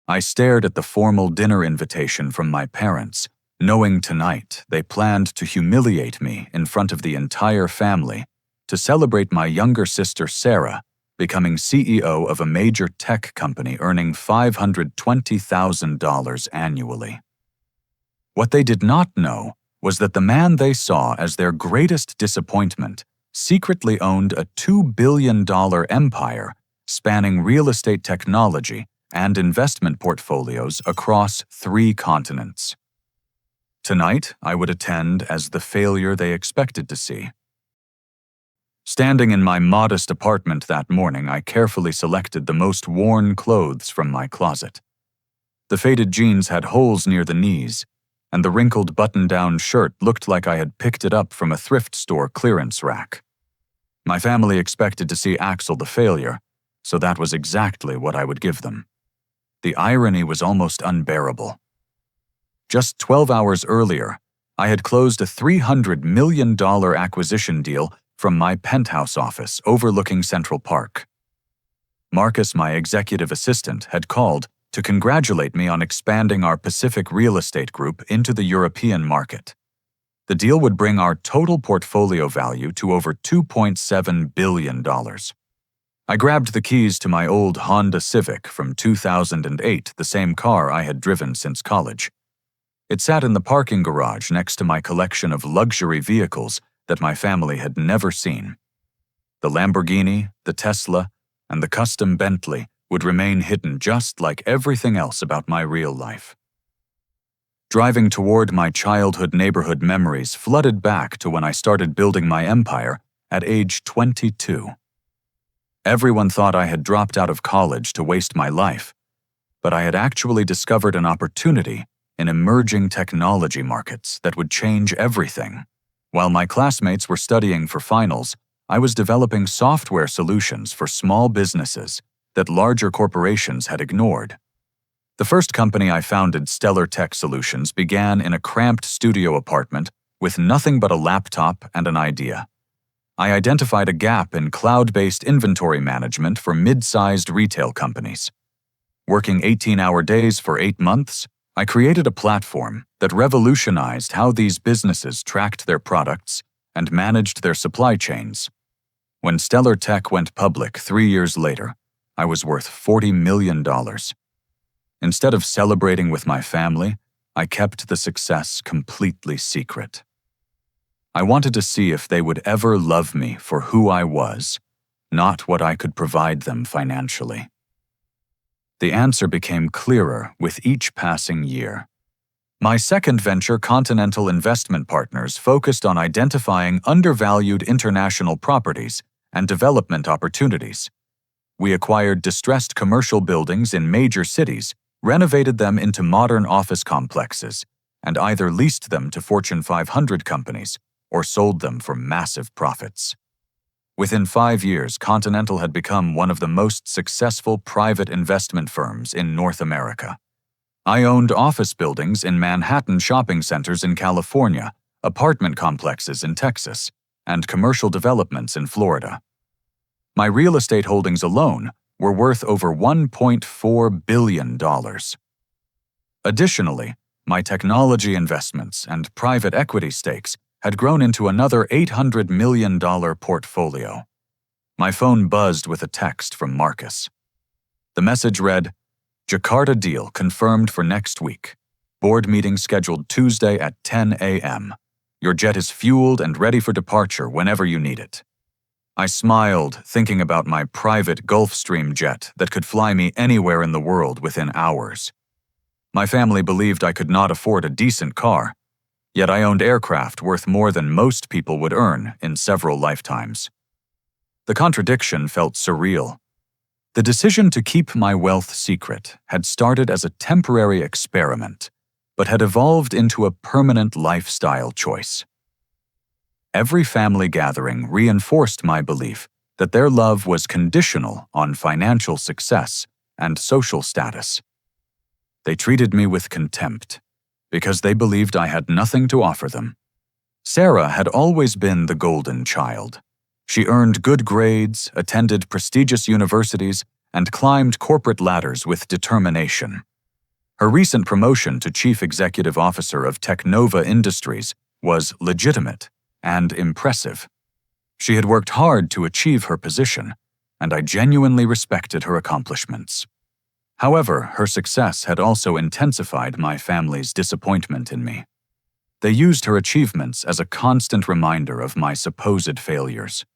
I stared at the formal dinner invitation from my parents, knowing tonight they planned to humiliate me in front of the entire family to celebrate my younger sister Sarah becoming CEO of a major tech company earning $520,000 annually. What they did not know was that the man they saw as their greatest disappointment secretly owned a $2 billion empire spanning real estate technology and investment portfolios across 3 continents. Tonight, I would attend as the failure they expected to see. Standing in my modest apartment that morning, I carefully selected the most worn clothes from my closet. The faded jeans had holes near the knees, and the wrinkled button-down shirt looked like I had picked it up from a thrift store clearance rack. My family expected to see Axel the failure, so that was exactly what I would give them. The irony was almost unbearable. Just 12 hours earlier, I had closed a $300 million acquisition deal from my penthouse office overlooking Central Park. Marcus, my executive assistant, had called to congratulate me on expanding our Pacific real estate group into the European market. The deal would bring our total portfolio value to over $2.7 billion. I grabbed the keys to my old Honda Civic from 2008, the same car I had driven since college. It sat in the parking garage next to my collection of luxury vehicles that my family had never seen. The Lamborghini, the Tesla, and the custom Bentley would remain hidden just like everything else about my real life. Driving toward my childhood neighborhood memories flooded back to when I started building my empire at age 22. Everyone thought I had dropped out of college to waste my life, but I had actually discovered an opportunity in emerging technology markets that would change everything. While my classmates were studying for finals, I was developing software solutions for small businesses that larger corporations had ignored. The first company I founded, Stellar Tech Solutions, began in a cramped studio apartment with nothing but a laptop and an idea. I identified a gap in cloud-based inventory management for mid-sized retail companies. Working 18-hour days for 8 months, I created a platform that revolutionized how these businesses tracked their products and managed their supply chains. When Stellar Tech went public 3 years later, I was worth $40 million. Instead of celebrating with my family, I kept the success completely secret. I wanted to see if they would ever love me for who I was, not what I could provide them financially. The answer became clearer with each passing year. My second venture, Continental Investment Partners, focused on identifying undervalued international properties and development opportunities. We acquired distressed commercial buildings in major cities, renovated them into modern office complexes, and either leased them to Fortune 500 companies or sold them for massive profits. Within 5 years, Continental had become one of the most successful private investment firms in North America. I owned office buildings in Manhattan shopping centers in California, apartment complexes in Texas, and commercial developments in Florida. My real estate holdings alone were worth over $1.4 billion. Additionally, my technology investments and private equity stakes had grown into another $800 million portfolio. My phone buzzed with a text from Marcus. The message read, "Jakarta deal confirmed for next week. Board meeting scheduled Tuesday at 10 a.m. Your jet is fueled and ready for departure whenever you need it." I smiled, thinking about my private Gulfstream jet that could fly me anywhere in the world within hours. My family believed I could not afford a decent car, yet I owned aircraft worth more than most people would earn in several lifetimes. The contradiction felt surreal. The decision to keep my wealth secret had started as a temporary experiment, but had evolved into a permanent lifestyle choice. Every family gathering reinforced my belief that their love was conditional on financial success and social status. They treated me with contempt because they believed I had nothing to offer them. Sarah had always been the golden child. She earned good grades, attended prestigious universities, and climbed corporate ladders with determination. Her recent promotion to Chief Executive Officer of Technova Industries was legitimate and impressive. She had worked hard to achieve her position, and I genuinely respected her accomplishments. However, her success had also intensified my family's disappointment in me. They used her achievements as a constant reminder of my supposed failures.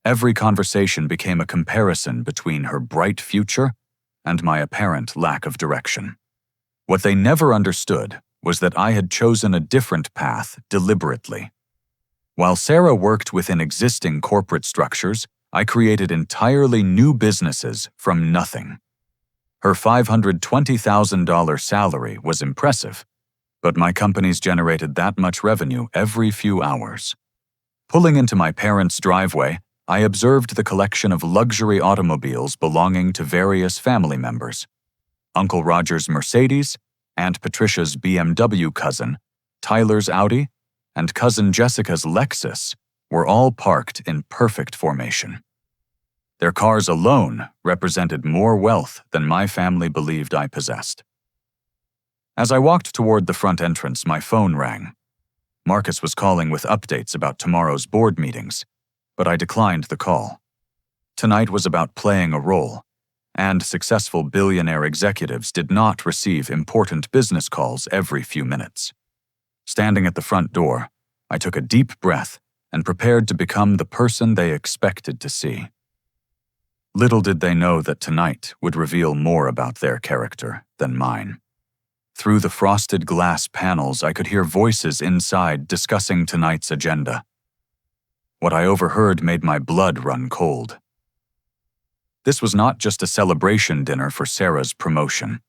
Every conversation became a comparison between her bright future and my apparent lack of direction. What they never understood was that I had chosen a different path deliberately. While Sarah worked within existing corporate structures, I created entirely new businesses from nothing. Her $520,000 salary was impressive, but my companies generated that much revenue every few hours. Pulling into my parents' driveway, I observed the collection of luxury automobiles belonging to various family members. Uncle Roger's Mercedes, Aunt Patricia's BMW cousin, Tyler's Audi, and Cousin Jessica's Lexus were all parked in perfect formation. Their cars alone represented more wealth than my family believed I possessed. As I walked toward the front entrance, my phone rang. Marcus was calling with updates about tomorrow's board meetings, but I declined the call. Tonight was about playing a role, and successful billionaire executives did not receive important business calls every few minutes. Standing at the front door, I took a deep breath and prepared to become the person they expected to see. Little did they know that tonight would reveal more about their character than mine. Through the frosted glass panels, I could hear voices inside discussing tonight's agenda. What I overheard made my blood run cold. This was not just a celebration dinner for Sarah's promotion.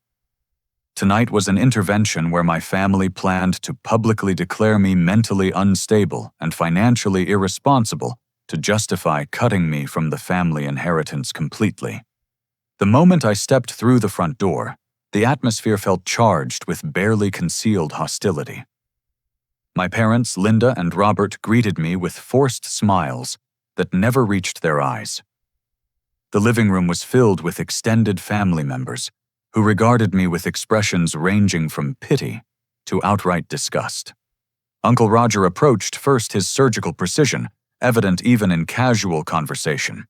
Tonight was an intervention where my family planned to publicly declare me mentally unstable and financially irresponsible to justify cutting me from the family inheritance completely. The moment I stepped through the front door, the atmosphere felt charged with barely concealed hostility. My parents, Linda and Robert, greeted me with forced smiles that never reached their eyes. The living room was filled with extended family members who regarded me with expressions ranging from pity to outright disgust. Uncle Roger approached first, his surgical precision evident even in casual conversation.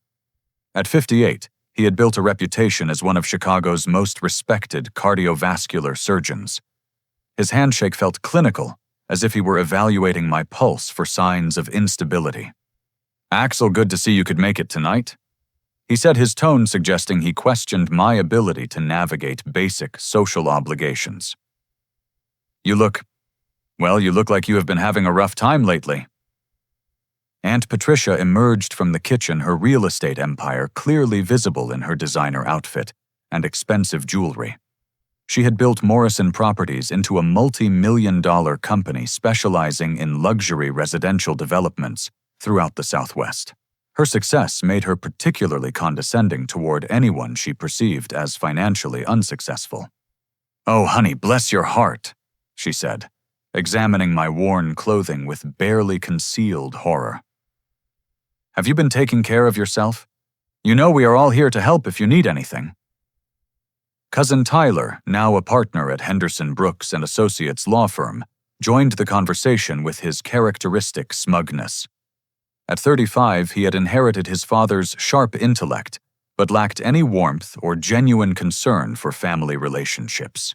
At 58, he had built a reputation as one of Chicago's most respected cardiovascular surgeons. His handshake felt clinical, as if he were evaluating my pulse for signs of instability. "Axel, good to see you could make it tonight," he said, his tone suggesting he questioned my ability to navigate basic social obligations. You look like you have been having a rough time lately." Aunt Patricia emerged from the kitchen, her real estate empire clearly visible in her designer outfit and expensive jewelry. She had built Morrison Properties into a multi-million-dollar company specializing in luxury residential developments throughout the Southwest. Her success made her particularly condescending toward anyone she perceived as financially unsuccessful. "Oh, honey, bless your heart," she said, examining my worn clothing with barely concealed horror. "Have you been taking care of yourself? You know we are all here to help if you need anything." Cousin Tyler, now a partner at Henderson Brooks and Associates law firm, joined the conversation with his characteristic smugness. At 35, he had inherited his father's sharp intellect, but lacked any warmth or genuine concern for family relationships.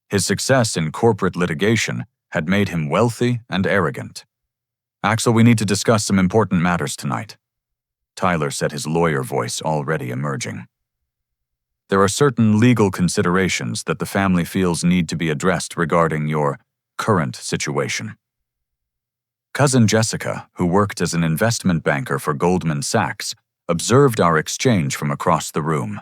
His success in corporate litigation had made him wealthy and arrogant. "Axel, we need to discuss some important matters tonight," Tyler said, his lawyer voice already emerging. "There are certain legal considerations that the family feels need to be addressed regarding your current situation." Cousin Jessica, who worked as an investment banker for Goldman Sachs, observed our exchange from across the room.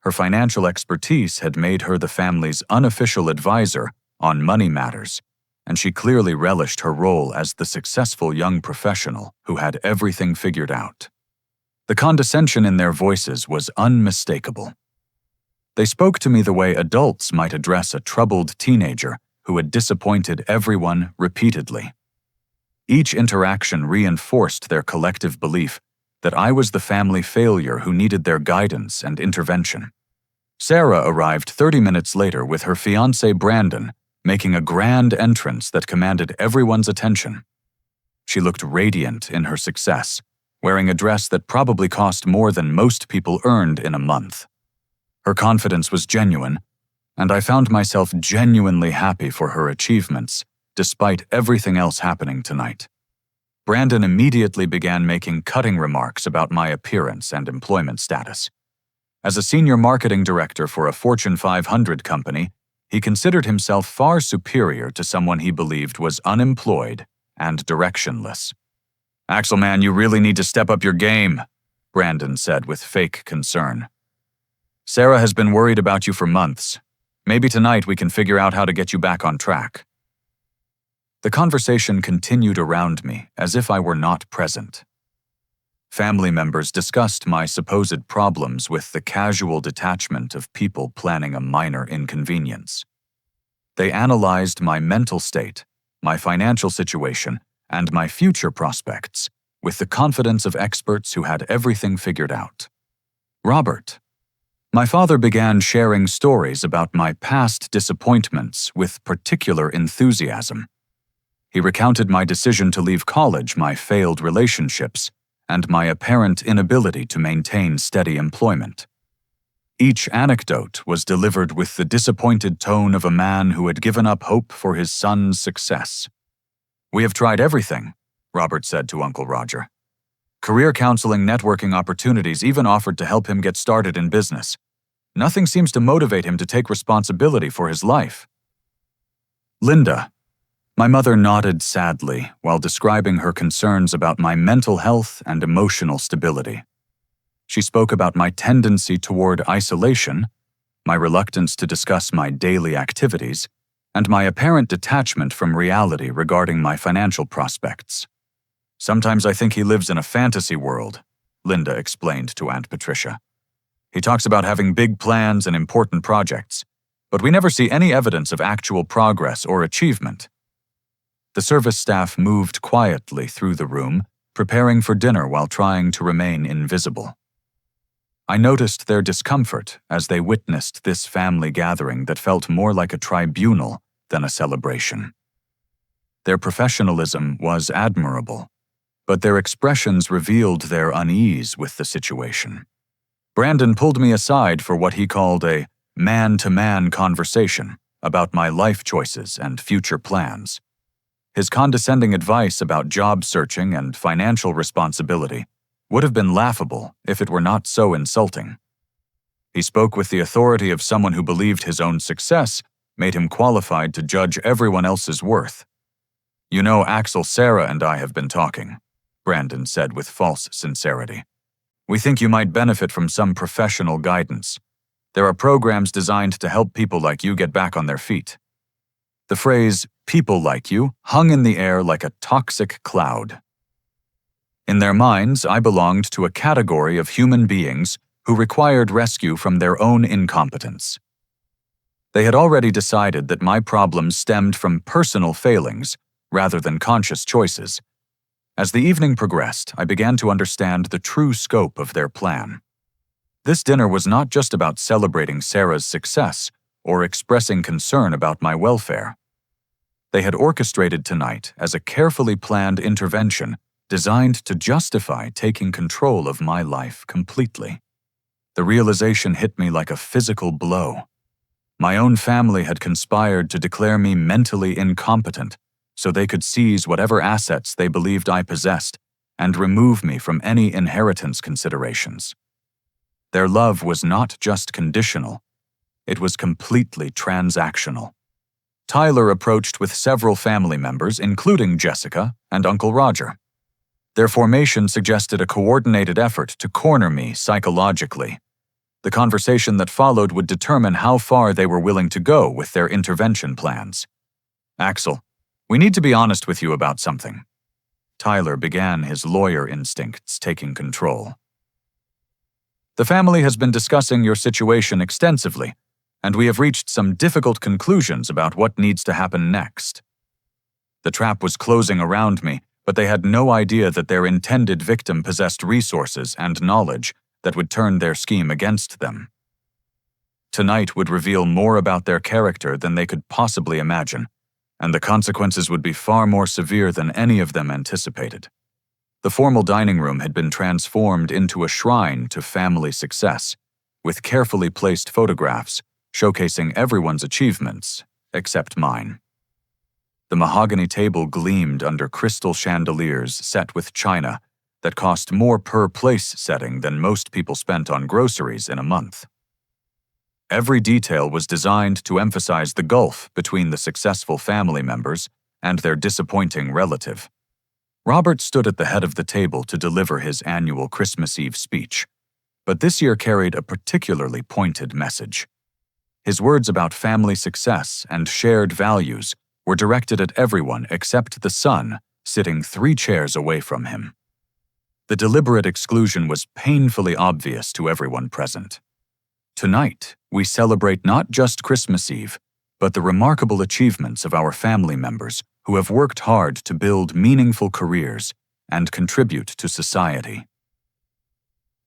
Her financial expertise had made her the family's unofficial advisor on money matters, and she clearly relished her role as the successful young professional who had everything figured out. The condescension in their voices was unmistakable. They spoke to me the way adults might address a troubled teenager who had disappointed everyone repeatedly. Each interaction reinforced their collective belief that I was the family failure who needed their guidance and intervention. Sarah arrived 30 minutes later with her fiancé Brandon, making a grand entrance that commanded everyone's attention. She looked radiant in her success, wearing a dress that probably cost more than most people earned in a month. Her confidence was genuine, and I found myself genuinely happy for her achievements, despite everything else happening tonight. Brandon immediately began making cutting remarks about my appearance and employment status. As a senior marketing director for a Fortune 500 company, he considered himself far superior to someone he believed was unemployed and directionless. "Axel, man, you really need to step up your game," Brandon said with fake concern. "Sarah has been worried about you for months. Maybe tonight we can figure out how to get you back on track." The conversation continued around me as if I were not present. Family members discussed my supposed problems with the casual detachment of people planning a minor inconvenience. They analyzed my mental state, my financial situation, and my future prospects with the confidence of experts who had everything figured out. Robert. My father began sharing stories about my past disappointments with particular enthusiasm. He recounted my decision to leave college, my failed relationships, and my apparent inability to maintain steady employment. Each anecdote was delivered with the disappointed tone of a man who had given up hope for his son's success. "We have tried everything," Robert said to Uncle Roger. "Career counseling, networking opportunities, even offered to help him get started in business. Nothing seems to motivate him to take responsibility for his life." Linda. My mother nodded sadly while describing her concerns about my mental health and emotional stability. She spoke about my tendency toward isolation, my reluctance to discuss my daily activities, and my apparent detachment from reality regarding my financial prospects. "Sometimes I think he lives in a fantasy world," Linda explained to Aunt Patricia. "He talks about having big plans and important projects, but we never see any evidence of actual progress or achievement." The service staff moved quietly through the room, preparing for dinner while trying to remain invisible. I noticed their discomfort as they witnessed this family gathering that felt more like a tribunal than a celebration. Their professionalism was admirable, but their expressions revealed their unease with the situation. Brandon pulled me aside for what he called a man-to-man conversation about my life choices and future plans. His condescending advice about job searching and financial responsibility would have been laughable if it were not so insulting. He spoke with the authority of someone who believed his own success made him qualified to judge everyone else's worth. "You know, Axel, Sarah and I have been talking," Brandon said with false sincerity. "We think you might benefit from some professional guidance. There are programs designed to help people like you get back on their feet." The phrase, "people like you," hung in the air like a toxic cloud. In their minds, I belonged to a category of human beings who required rescue from their own incompetence. They had already decided that my problems stemmed from personal failings rather than conscious choices. As the evening progressed, I began to understand the true scope of their plan. This dinner was not just about celebrating Sarah's success or expressing concern about my welfare. They had orchestrated tonight as a carefully planned intervention designed to justify taking control of my life completely. The realization hit me like a physical blow. My own family had conspired to declare me mentally incompetent so they could seize whatever assets they believed I possessed and remove me from any inheritance considerations. Their love was not just conditional, it was completely transactional. Tyler approached with several family members, including Jessica and Uncle Roger. Their formation suggested a coordinated effort to corner me psychologically. The conversation that followed would determine how far they were willing to go with their intervention plans. "Axel, we need to be honest with you about something." Tyler began, his lawyer instincts taking control. "The family has been discussing your situation extensively, and we have reached some difficult conclusions about what needs to happen next." The trap was closing around me, but they had no idea that their intended victim possessed resources and knowledge that would turn their scheme against them. Tonight would reveal more about their character than they could possibly imagine, and the consequences would be far more severe than any of them anticipated. The formal dining room had been transformed into a shrine to family success, with carefully placed photographs showcasing everyone's achievements, except mine. The mahogany table gleamed under crystal chandeliers set with china that cost more per place setting than most people spent on groceries in a month. Every detail was designed to emphasize the gulf between the successful family members and their disappointing relative. Robert stood at the head of the table to deliver his annual Christmas Eve speech, but this year carried a particularly pointed message. His words about family success and shared values were directed at everyone except the son sitting 3 chairs away from him. The deliberate exclusion was painfully obvious to everyone present. Tonight, we celebrate not just Christmas Eve, but the remarkable achievements of our family members who have worked hard to build meaningful careers and contribute to society.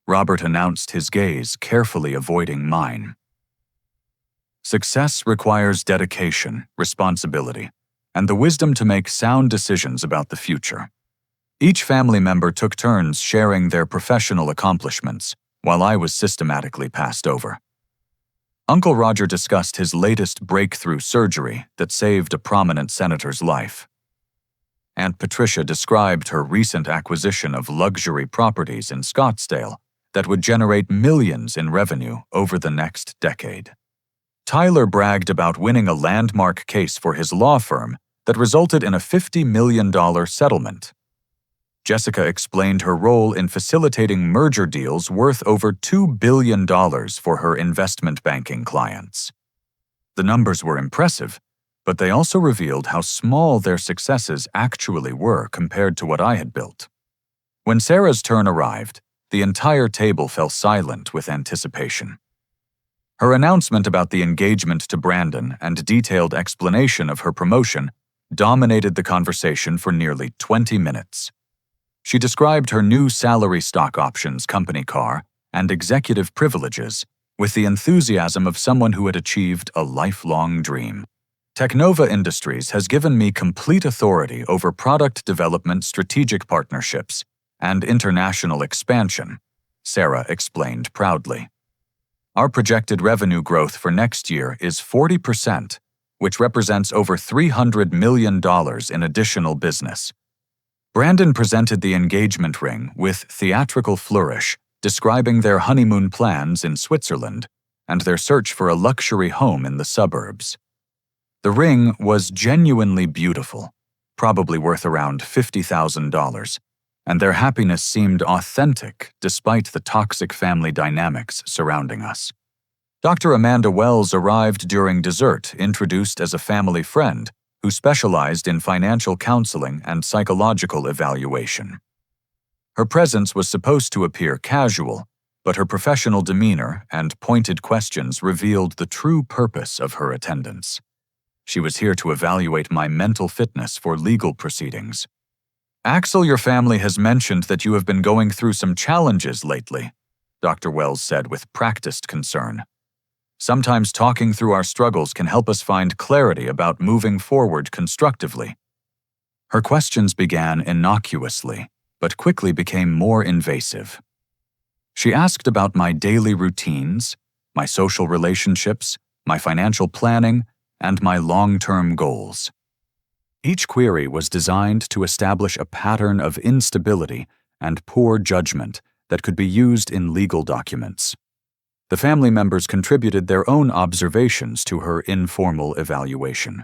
Robert announced, his gaze carefully avoiding mine. Success requires dedication, responsibility, and the wisdom to make sound decisions about the future. Each family member took turns sharing their professional accomplishments, while I was systematically passed over. Uncle Roger discussed his latest breakthrough surgery that saved a prominent senator's life. Aunt Patricia described her recent acquisition of luxury properties in Scottsdale that would generate millions in revenue over the next decade. Tyler bragged about winning a landmark case for his law firm that resulted in a $50 million settlement. Jessica explained her role in facilitating merger deals worth over $2 billion for her investment banking clients. The numbers were impressive, but they also revealed how small their successes actually were compared to what I had built. When Sarah's turn arrived, the entire table fell silent with anticipation. Her announcement about the engagement to Brandon and detailed explanation of her promotion dominated the conversation for nearly 20 minutes. She described her new salary stock options company car and executive privileges with the enthusiasm of someone who had achieved a lifelong dream. Technova Industries has given me complete authority over product development, strategic partnerships, and international expansion, Sarah explained proudly. Our projected revenue growth for next year is 40%, which represents over $300 million in additional business. Brandon presented the engagement ring with theatrical flourish, describing their honeymoon plans in Switzerland and their search for a luxury home in the suburbs. The ring was genuinely beautiful, probably worth around $50,000, and their happiness seemed authentic despite the toxic family dynamics surrounding us. Dr. Amanda Wells arrived during dessert, introduced as a family friend who specialized in financial counseling and psychological evaluation. Her presence was supposed to appear casual, but her professional demeanor and pointed questions revealed the true purpose of her attendance. She was here to evaluate my mental fitness for legal proceedings. "Axel, your family has mentioned that you have been going through some challenges lately," Dr. Wells said with practiced concern. "Sometimes talking through our struggles can help us find clarity about moving forward constructively." Her questions began innocuously, but quickly became more invasive. She asked about my daily routines, my social relationships, my financial planning, and my long-term goals. Each query was designed to establish a pattern of instability and poor judgment that could be used in legal documents. The family members contributed their own observations to her informal evaluation.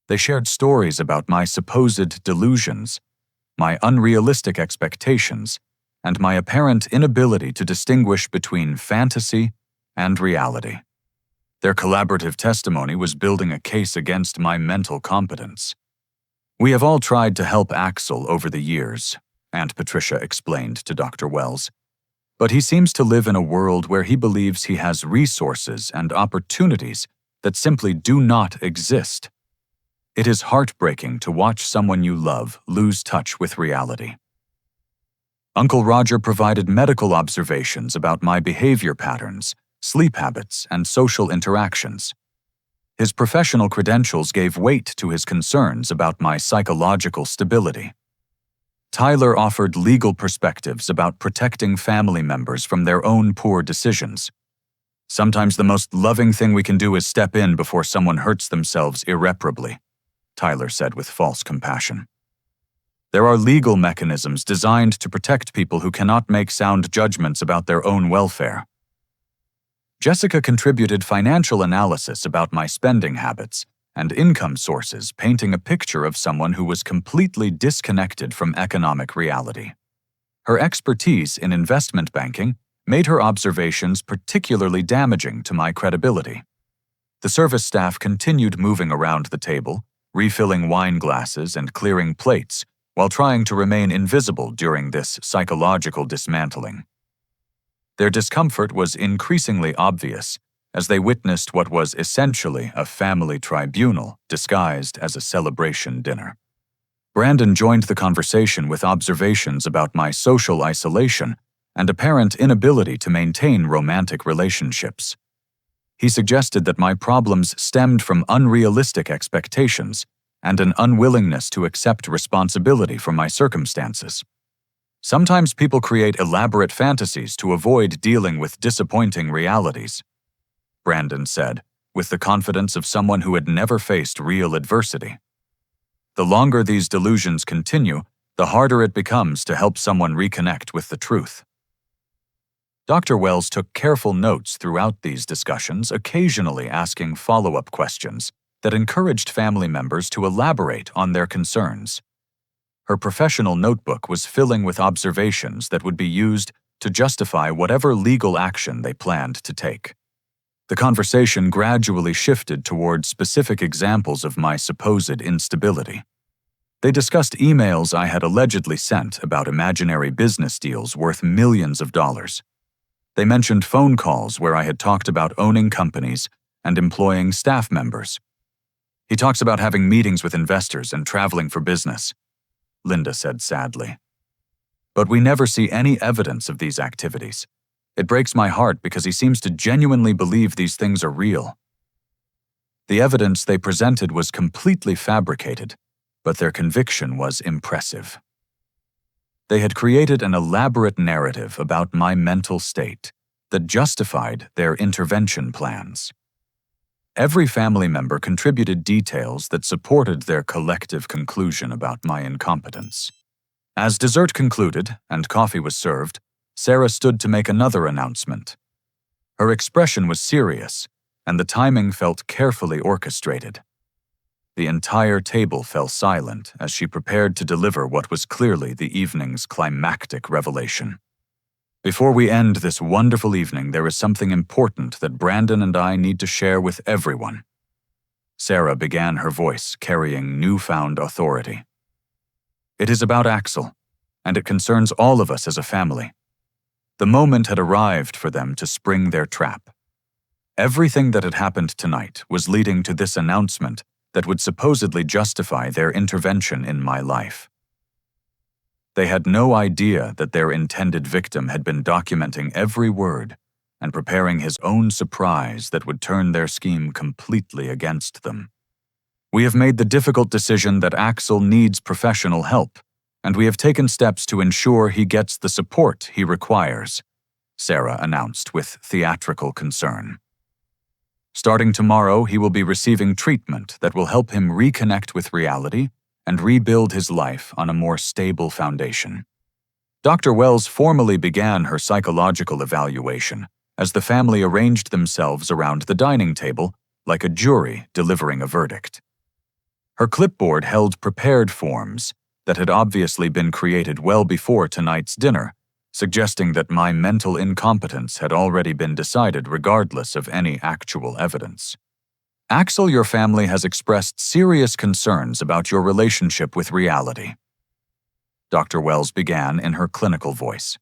They shared stories about my supposed delusions, my unrealistic expectations, and my apparent inability to distinguish between fantasy and reality. Their collaborative testimony was building a case against my mental competence. "We have all tried to help Axel over the years," Aunt Patricia explained to Dr. Wells. "But he seems to live in a world where he believes he has resources and opportunities that simply do not exist. It is heartbreaking to watch someone you love lose touch with reality." Uncle Roger provided medical observations about my behavior patterns, sleep habits, and social interactions. His professional credentials gave weight to his concerns about my psychological stability. Tyler offered legal perspectives about protecting family members from their own poor decisions. Sometimes the most loving thing we can do is step in before someone hurts themselves irreparably, Tyler said with false compassion. There are legal mechanisms designed to protect people who cannot make sound judgments about their own welfare. Jessica contributed financial analysis about my spending habits and income sources, painting a picture of someone who was completely disconnected from economic reality. Her expertise in investment banking made her observations particularly damaging to my credibility. The service staff continued moving around the table, refilling wine glasses and clearing plates, while trying to remain invisible during this psychological dismantling. Their discomfort was increasingly obvious as they witnessed what was essentially a family tribunal disguised as a celebration dinner. Brandon joined the conversation with observations about my social isolation and apparent inability to maintain romantic relationships. He suggested that my problems stemmed from unrealistic expectations and an unwillingness to accept responsibility for my circumstances. Sometimes people create elaborate fantasies to avoid dealing with disappointing realities, Brandon said, with the confidence of someone who had never faced real adversity. The longer these delusions continue, the harder it becomes to help someone reconnect with the truth. Dr. Wells took careful notes throughout these discussions, occasionally asking follow-up questions that encouraged family members to elaborate on their concerns. Her professional notebook was filling with observations that would be used to justify whatever legal action they planned to take. The conversation gradually shifted toward specific examples of my supposed instability. They discussed emails I had allegedly sent about imaginary business deals worth millions of dollars. They mentioned phone calls where I had talked about owning companies and employing staff members. He talks about having meetings with investors and traveling for business, Linda said sadly. But we never see any evidence of these activities. It breaks my heart because he seems to genuinely believe these things are real. The evidence they presented was completely fabricated, but their conviction was impressive. They had created an elaborate narrative about my mental state that justified their intervention plans. Every family member contributed details that supported their collective conclusion about my incompetence. As dessert concluded and coffee was served, Sarah stood to make another announcement. Her expression was serious, and the timing felt carefully orchestrated. The entire table fell silent as she prepared to deliver what was clearly the evening's climactic revelation. Before we end this wonderful evening, there is something important that Brandon and I need to share with everyone. Sarah began, her voice carrying newfound authority. It is about Axel, and it concerns all of us as a family. The moment had arrived for them to spring their trap. Everything that had happened tonight was leading to this announcement that would supposedly justify their intervention in my life. They had no idea that their intended victim had been documenting every word and preparing his own surprise that would turn their scheme completely against them. We have made the difficult decision that Axel needs professional help, and we have taken steps to ensure he gets the support he requires, Sarah announced with theatrical concern. Starting tomorrow, he will be receiving treatment that will help him reconnect with reality and rebuild his life on a more stable foundation. Dr. Wells formally began her psychological evaluation as the family arranged themselves around the dining table like a jury delivering a verdict. Her clipboard held prepared forms that had obviously been created well before tonight's dinner, suggesting that my mental incompetence had already been decided regardless of any actual evidence. Axel, your family has expressed serious concerns about your relationship with reality. Dr. Wells began in her clinical voice.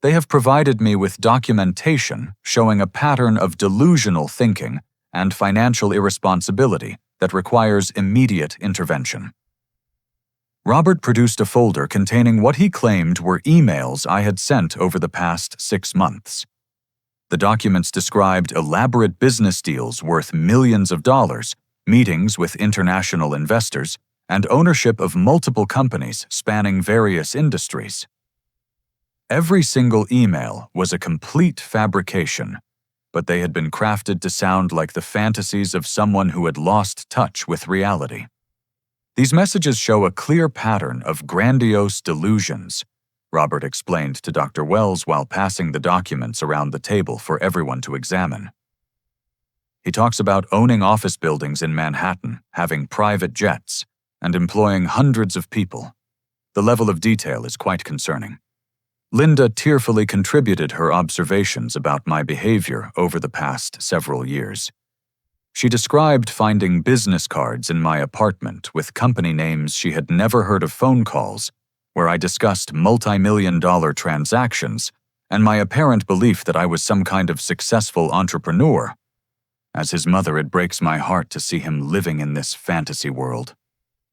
They have provided me with documentation showing a pattern of delusional thinking and financial irresponsibility that requires immediate intervention. Robert produced a folder containing what he claimed were emails I had sent over the past 6 months. The documents described elaborate business deals worth millions of dollars, meetings with international investors, and ownership of multiple companies spanning various industries. Every single email was a complete fabrication, but they had been crafted to sound like the fantasies of someone who had lost touch with reality. These messages show a clear pattern of grandiose delusions, Robert explained to Dr. Wells while passing the documents around the table for everyone to examine. He talks about owning office buildings in Manhattan, having private jets, and employing hundreds of people. The level of detail is quite concerning. Linda tearfully contributed her observations about my behavior over the past several years. She described finding business cards in my apartment with company names she had never heard of, phone calls where I discussed multi-million-dollar transactions, and my apparent belief that I was some kind of successful entrepreneur. As his mother, it breaks my heart to see him living in this fantasy world,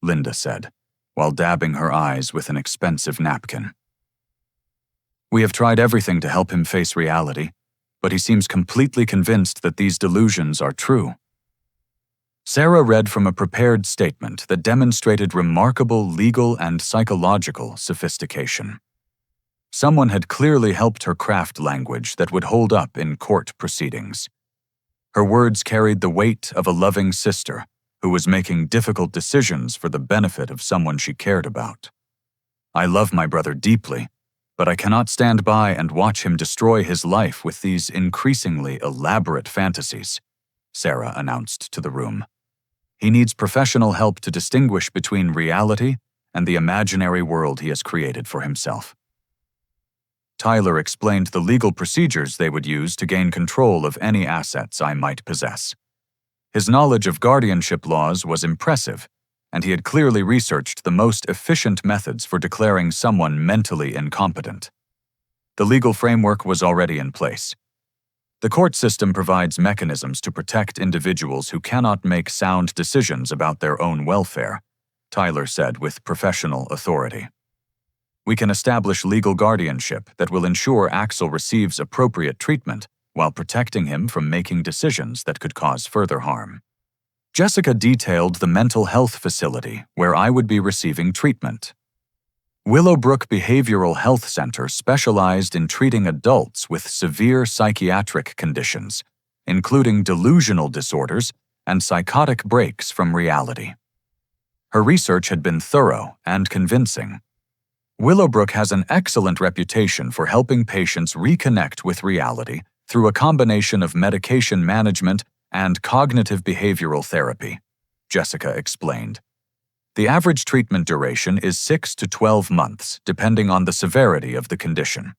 Linda said, while dabbing her eyes with an expensive napkin. We have tried everything to help him face reality, but he seems completely convinced that these delusions are true. Sarah read from a prepared statement that demonstrated remarkable legal and psychological sophistication. Someone had clearly helped her craft language that would hold up in court proceedings. Her words carried the weight of a loving sister who was making difficult decisions for the benefit of someone she cared about. I love my brother deeply, but I cannot stand by and watch him destroy his life with these increasingly elaborate fantasies, Sarah announced to the room. He needs professional help to distinguish between reality and the imaginary world he has created for himself. Tyler explained the legal procedures they would use to gain control of any assets I might possess. His knowledge of guardianship laws was impressive, and he had clearly researched the most efficient methods for declaring someone mentally incompetent. The legal framework was already in place. The court system provides mechanisms to protect individuals who cannot make sound decisions about their own welfare, Tyler said with professional authority. We can establish legal guardianship that will ensure Axel receives appropriate treatment while protecting him from making decisions that could cause further harm. Jessica detailed the mental health facility where I would be receiving treatment. Willowbrook Behavioral Health Center specialized in treating adults with severe psychiatric conditions, including delusional disorders and psychotic breaks from reality. Her research had been thorough and convincing. Willowbrook has an excellent reputation for helping patients reconnect with reality through a combination of medication management and cognitive behavioral therapy, Jessica explained. The average treatment duration is 6 to 12 months, depending on the severity of the condition.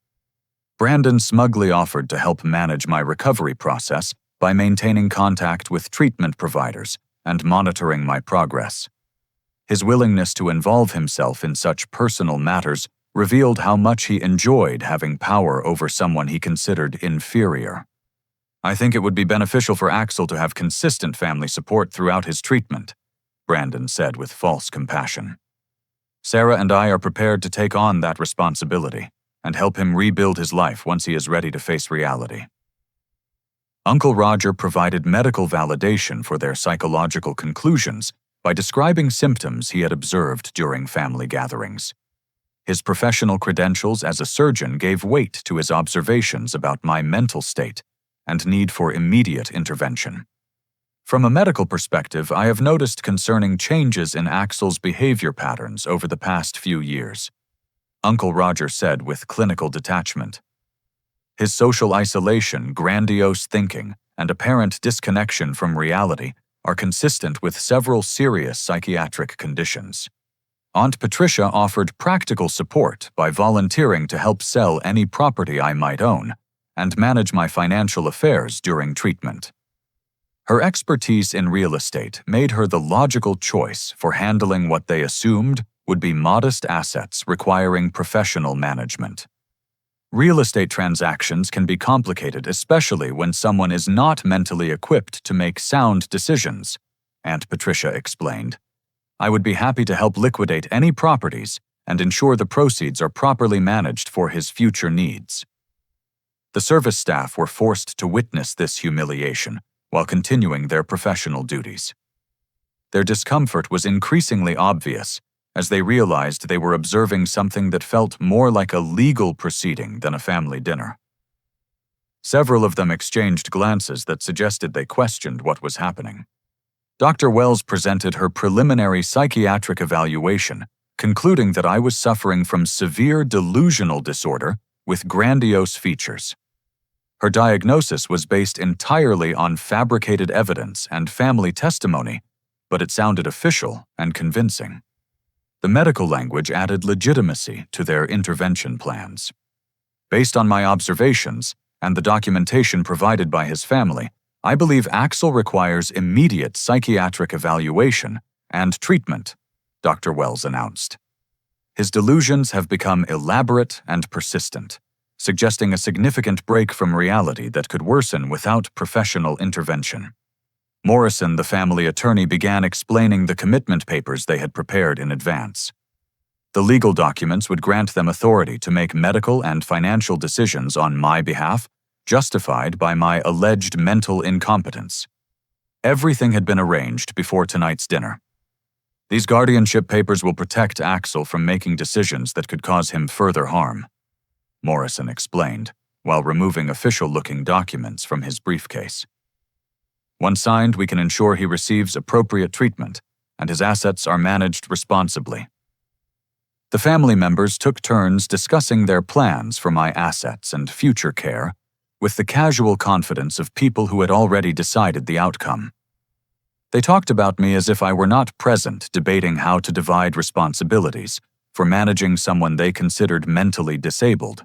Brandon smugly offered to help manage my recovery process by maintaining contact with treatment providers and monitoring my progress. His willingness to involve himself in such personal matters revealed how much he enjoyed having power over someone he considered inferior. I think it would be beneficial for Axel to have consistent family support throughout his treatment, Brandon said with false compassion. Sarah and I are prepared to take on that responsibility and help him rebuild his life once he is ready to face reality. Uncle Roger provided medical validation for their psychological conclusions by describing symptoms he had observed during family gatherings. His professional credentials as a surgeon gave weight to his observations about my mental state and need for immediate intervention. From a medical perspective, I have noticed concerning changes in Axel's behavior patterns over the past few years, Uncle Roger said with clinical detachment. His social isolation, grandiose thinking, and apparent disconnection from reality are consistent with several serious psychiatric conditions. Aunt Patricia offered practical support by volunteering to help sell any property I might own and manage my financial affairs during treatment. Her expertise in real estate made her the logical choice for handling what they assumed would be modest assets requiring professional management. Real estate transactions can be complicated, especially when someone is not mentally equipped to make sound decisions, Aunt Patricia explained. I would be happy to help liquidate any properties and ensure the proceeds are properly managed for his future needs. The service staff were forced to witness this humiliation while continuing their professional duties. Their discomfort was increasingly obvious as they realized they were observing something that felt more like a legal proceeding than a family dinner. Several of them exchanged glances that suggested they questioned what was happening. Dr. Wells presented her preliminary psychiatric evaluation, concluding that I was suffering from severe delusional disorder with grandiose features. Her diagnosis was based entirely on fabricated evidence and family testimony, but it sounded official and convincing. The medical language added legitimacy to their intervention plans. Based on my observations and the documentation provided by his family, I believe Axel requires immediate psychiatric evaluation and treatment, Dr. Wells announced. His delusions have become elaborate and persistent, suggesting a significant break from reality that could worsen without professional intervention. Morrison, the family attorney, began explaining the commitment papers they had prepared in advance. The legal documents would grant them authority to make medical and financial decisions on my behalf, justified by my alleged mental incompetence. Everything had been arranged before tonight's dinner. These guardianship papers will protect Axel from making decisions that could cause him further harm, Morrison explained, while removing official-looking documents from his briefcase. Once signed, we can ensure he receives appropriate treatment, and his assets are managed responsibly. The family members took turns discussing their plans for my assets and future care, with the casual confidence of people who had already decided the outcome. They talked about me as if I were not present debating how to divide responsibilities for managing someone they considered mentally disabled.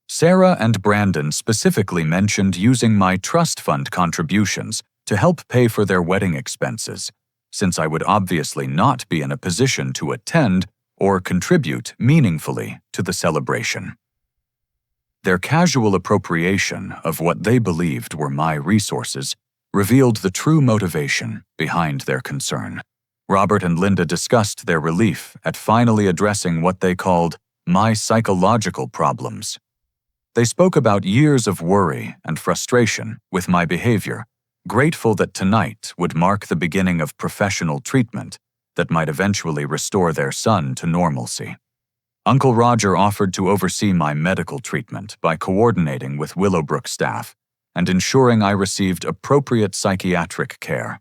Sarah and Brandon specifically mentioned using my trust fund contributions to help pay for their wedding expenses, since I would obviously not be in a position to attend or contribute meaningfully to the celebration. Their casual appropriation of what they believed were my resources revealed the true motivation behind their concern. Robert and Linda discussed their relief at finally addressing what they called my psychological problems. They spoke about years of worry and frustration with my behavior, grateful that tonight would mark the beginning of professional treatment that might eventually restore their son to normalcy. Uncle Roger offered to oversee my medical treatment by coordinating with Willowbrook staff and ensuring I received appropriate psychiatric care.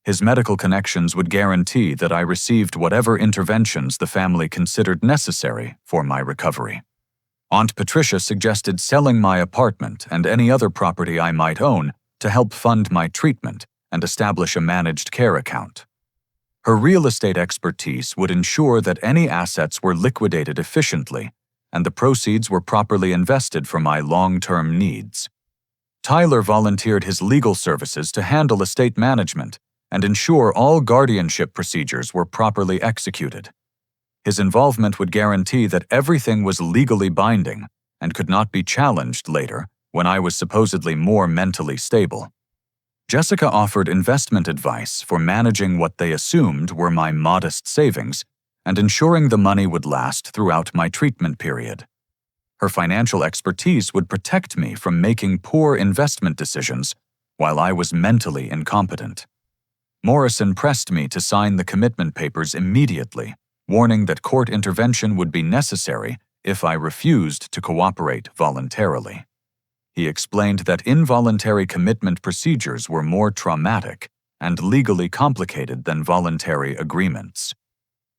His medical connections would guarantee that I received whatever interventions the family considered necessary for my recovery. Aunt Patricia suggested selling my apartment and any other property I might own to help fund my treatment and establish a managed care account. Her real estate expertise would ensure that any assets were liquidated efficiently and the proceeds were properly invested for my long-term needs. Tyler volunteered his legal services to handle estate management and ensure all guardianship procedures were properly executed. His involvement would guarantee that everything was legally binding and could not be challenged later when I was supposedly more mentally stable. Jessica offered investment advice for managing what they assumed were my modest savings and ensuring the money would last throughout my treatment period. Her financial expertise would protect me from making poor investment decisions while I was mentally incompetent. Morrison pressed me to sign the commitment papers immediately, warning that court intervention would be necessary if I refused to cooperate voluntarily. He explained that involuntary commitment procedures were more traumatic and legally complicated than voluntary agreements.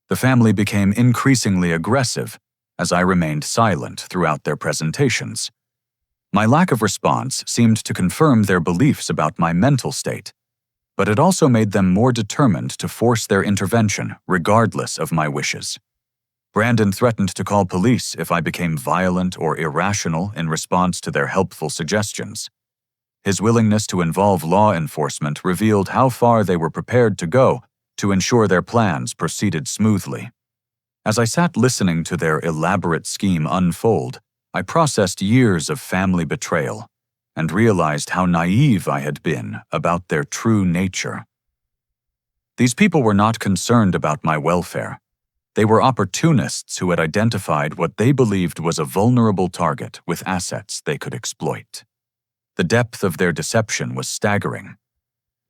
The family became increasingly aggressive as I remained silent throughout their presentations. My lack of response seemed to confirm their beliefs about my mental state, but it also made them more determined to force their intervention regardless of my wishes. Brandon threatened to call police if I became violent or irrational in response to their helpful suggestions. His willingness to involve law enforcement revealed how far they were prepared to go to ensure their plans proceeded smoothly. As I sat listening to their elaborate scheme unfold, I processed years of family betrayal and realized how naive I had been about their true nature. These people were not concerned about my welfare. They were opportunists who had identified what they believed was a vulnerable target with assets they could exploit. The depth of their deception was staggering.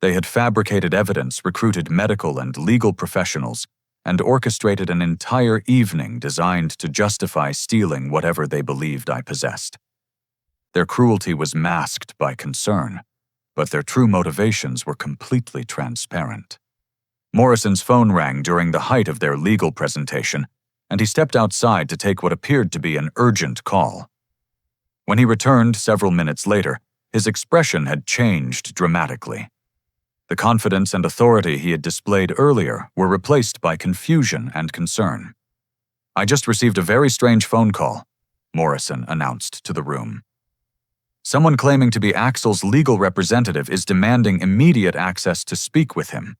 They had fabricated evidence, recruited medical and legal professionals, and orchestrated an entire evening designed to justify stealing whatever they believed I possessed. Their cruelty was masked by concern, but their true motivations were completely transparent. Morrison's phone rang during the height of their legal presentation, and he stepped outside to take what appeared to be an urgent call. When he returned several minutes later, his expression had changed dramatically. The confidence and authority he had displayed earlier were replaced by confusion and concern. "I just received a very strange phone call," Morrison announced to the room. "Someone claiming to be Axel's legal representative is demanding immediate access to speak with him.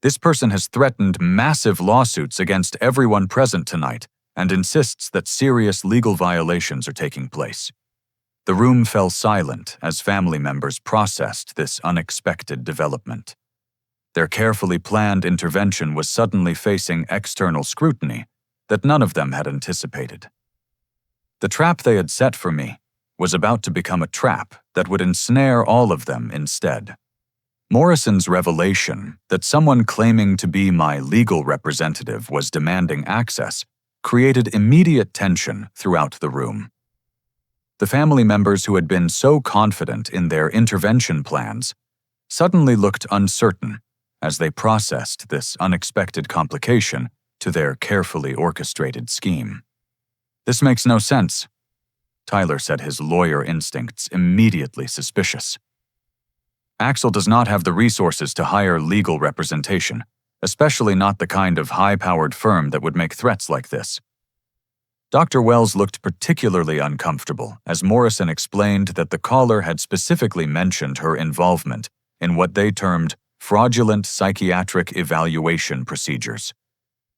This person has threatened massive lawsuits against everyone present tonight and insists that serious legal violations are taking place." The room fell silent as family members processed this unexpected development. Their carefully planned intervention was suddenly facing external scrutiny that none of them had anticipated. The trap they had set for me was about to become a trap that would ensnare all of them instead. Morrison's revelation that someone claiming to be my legal representative was demanding access created immediate tension throughout the room. The family members who had been so confident in their intervention plans suddenly looked uncertain as they processed this unexpected complication to their carefully orchestrated scheme. "This makes no sense," Tyler said, his lawyer instincts immediately suspicious. "Axel does not have the resources to hire legal representation, especially not the kind of high-powered firm that would make threats like this." Dr. Wells looked particularly uncomfortable as Morrison explained that the caller had specifically mentioned her involvement in what they termed fraudulent psychiatric evaluation procedures.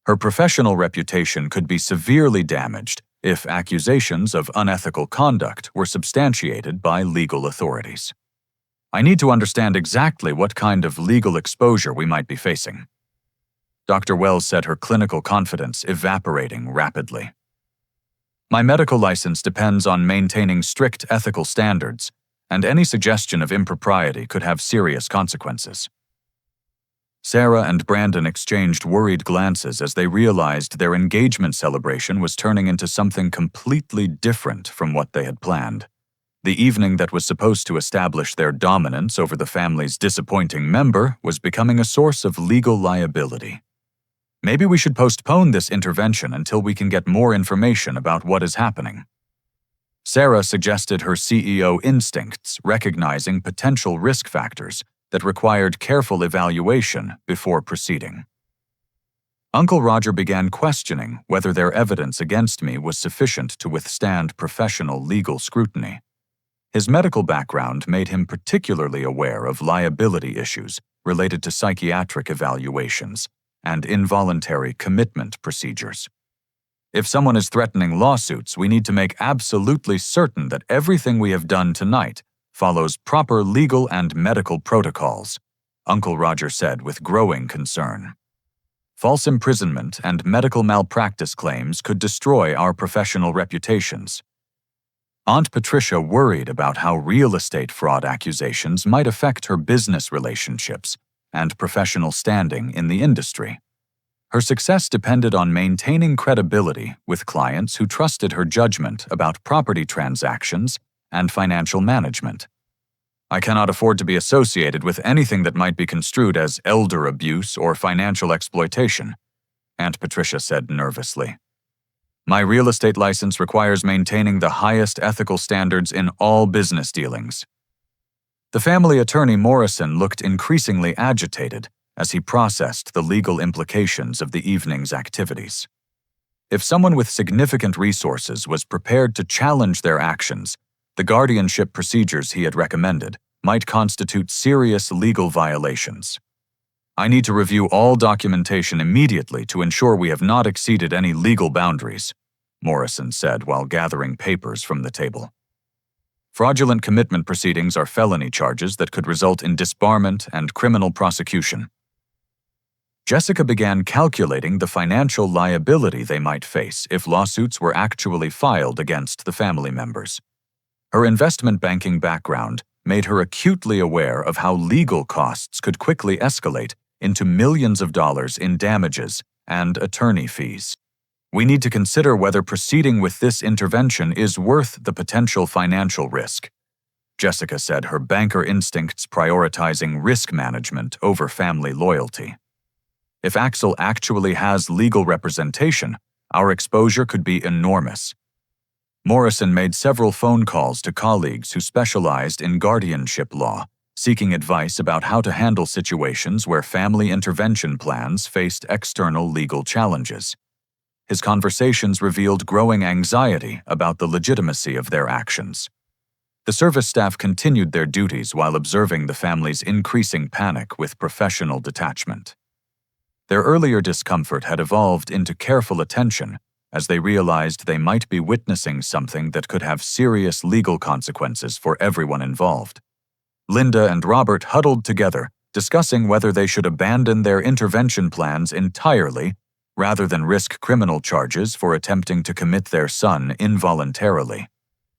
Her professional reputation could be severely damaged if accusations of unethical conduct were substantiated by legal authorities. "I need to understand exactly what kind of legal exposure we might be facing." Dr. Wells said, her clinical confidence evaporating rapidly. "My medical license depends on maintaining strict ethical standards, and any suggestion of impropriety could have serious consequences." Sarah and Brandon exchanged worried glances as they realized their engagement celebration was turning into something completely different from what they had planned. The evening that was supposed to establish their dominance over the family's disappointing member was becoming a source of legal liability. "Maybe we should postpone this intervention until we can get more information about what is happening." Sarah suggested, her CEO instincts recognizing potential risk factors that required careful evaluation before proceeding. Uncle Roger began questioning whether their evidence against me was sufficient to withstand professional legal scrutiny. His medical background made him particularly aware of liability issues related to psychiatric evaluations and involuntary commitment procedures. "If someone is threatening lawsuits, we need to make absolutely certain that everything we have done tonight follows proper legal and medical protocols," Uncle Roger said with growing concern. "False imprisonment and medical malpractice claims could destroy our professional reputations." Aunt Patricia worried about how real estate fraud accusations might affect her business relationships and professional standing in the industry. Her success depended on maintaining credibility with clients who trusted her judgment about property transactions and financial management. "I cannot afford to be associated with anything that might be construed as elder abuse or financial exploitation," Aunt Patricia said nervously. "My real estate license requires maintaining the highest ethical standards in all business dealings." The family attorney Morrison looked increasingly agitated as he processed the legal implications of the evening's activities. If someone with significant resources was prepared to challenge their actions, the guardianship procedures he had recommended might constitute serious legal violations. "I need to review all documentation immediately to ensure we have not exceeded any legal boundaries," Morrison said while gathering papers from the table. "Fraudulent commitment proceedings are felony charges that could result in disbarment and criminal prosecution." Jessica began calculating the financial liability they might face if lawsuits were actually filed against the family members. Her investment banking background made her acutely aware of how legal costs could quickly escalate into millions of dollars in damages and attorney fees. We need to consider whether proceeding with this intervention is worth the potential financial risk, Jessica said, her banker instincts prioritizing risk management over family loyalty. If Axel actually has legal representation, our exposure could be enormous. Morrison made several phone calls to colleagues who specialized in guardianship law, seeking advice about how to handle situations where family intervention plans faced external legal challenges. His conversations revealed growing anxiety about the legitimacy of their actions. The service staff continued their duties while observing the family's increasing panic with professional detachment. Their earlier discomfort had evolved into careful attention as they realized they might be witnessing something that could have serious legal consequences for everyone involved. Linda and Robert huddled together, discussing whether they should abandon their intervention plans entirely rather than risk criminal charges for attempting to commit their son involuntarily.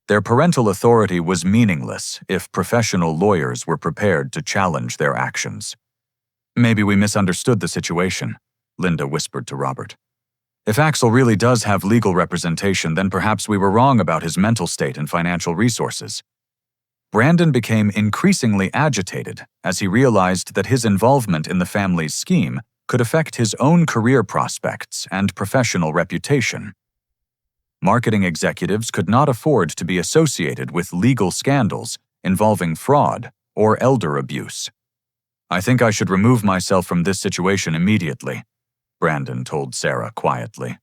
Their parental authority was meaningless if professional lawyers were prepared to challenge their actions. "Maybe we misunderstood the situation," Linda whispered to Robert. "If Axel really does have legal representation, then perhaps we were wrong about his mental state and financial resources." Brandon became increasingly agitated as he realized that his involvement in the family's scheme could affect his own career prospects and professional reputation. Marketing executives could not afford to be associated with legal scandals involving fraud or elder abuse. "I think I should remove myself from this situation immediately," Brandon told Sarah quietly.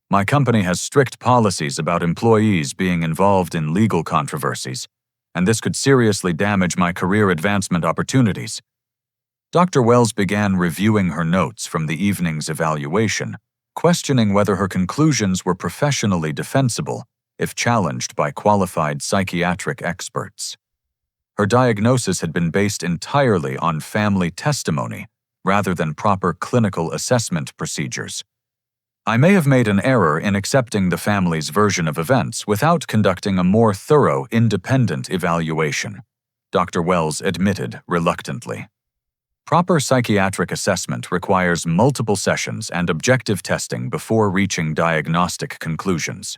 "My company has strict policies about employees being involved in legal controversies, and this could seriously damage my career advancement opportunities." Dr. Wells began reviewing her notes from the evening's evaluation, questioning whether her conclusions were professionally defensible if challenged by qualified psychiatric experts. Her diagnosis had been based entirely on family testimony rather than proper clinical assessment procedures. "I may have made an error in accepting the family's version of events without conducting a more thorough, independent evaluation," Dr. Wells admitted reluctantly. Proper psychiatric assessment requires multiple sessions and objective testing before reaching diagnostic conclusions.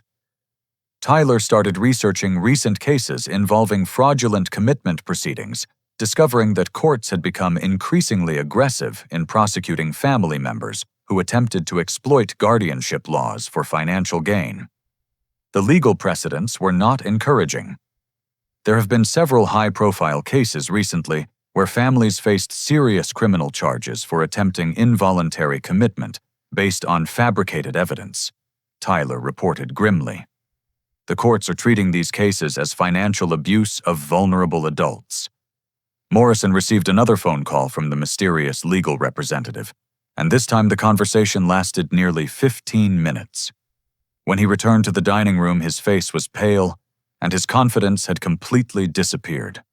Tyler started researching recent cases involving fraudulent commitment proceedings, discovering that courts had become increasingly aggressive in prosecuting family members who attempted to exploit guardianship laws for financial gain. The legal precedents were not encouraging. There have been several high-profile cases recently where families faced serious criminal charges for attempting involuntary commitment based on fabricated evidence, Tyler reported grimly. The courts are treating these cases as financial abuse of vulnerable adults. Morrison received another phone call from the mysterious legal representative, and this time the conversation lasted nearly 15 minutes. When he returned to the dining room, his face was pale, and his confidence had completely disappeared.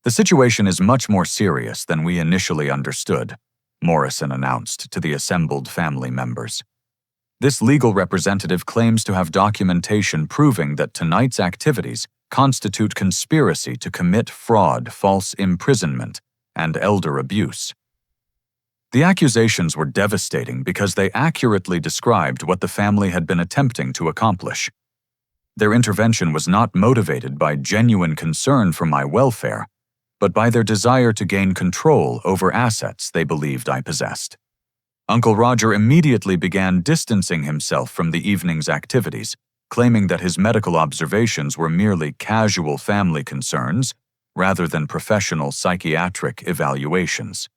"The situation is much more serious than we initially understood," Morrison announced to the assembled family members. "This legal representative claims to have documentation proving that tonight's activities constitute conspiracy to commit fraud, false imprisonment, and elder abuse." The accusations were devastating because they accurately described what the family had been attempting to accomplish. Their intervention was not motivated by genuine concern for my welfare, but by their desire to gain control over assets they believed I possessed. Uncle Roger immediately began distancing himself from the evening's activities, claiming that his medical observations were merely casual family concerns rather than professional psychiatric evaluations.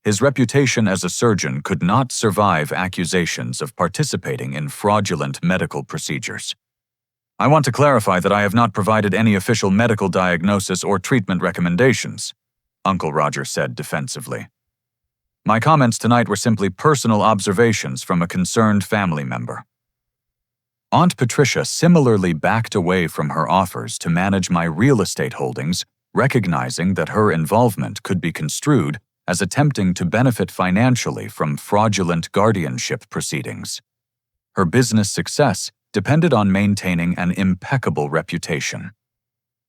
His reputation as a surgeon could not survive accusations of participating in fraudulent medical procedures. "I want to clarify that I have not provided any official medical diagnosis or treatment recommendations," Uncle Roger said defensively. "My comments tonight were simply personal observations from a concerned family member." Aunt Patricia similarly backed away from her offers to manage my real estate holdings, recognizing that her involvement could be construed as attempting to benefit financially from fraudulent guardianship proceedings. Her business success depended on maintaining an impeccable reputation.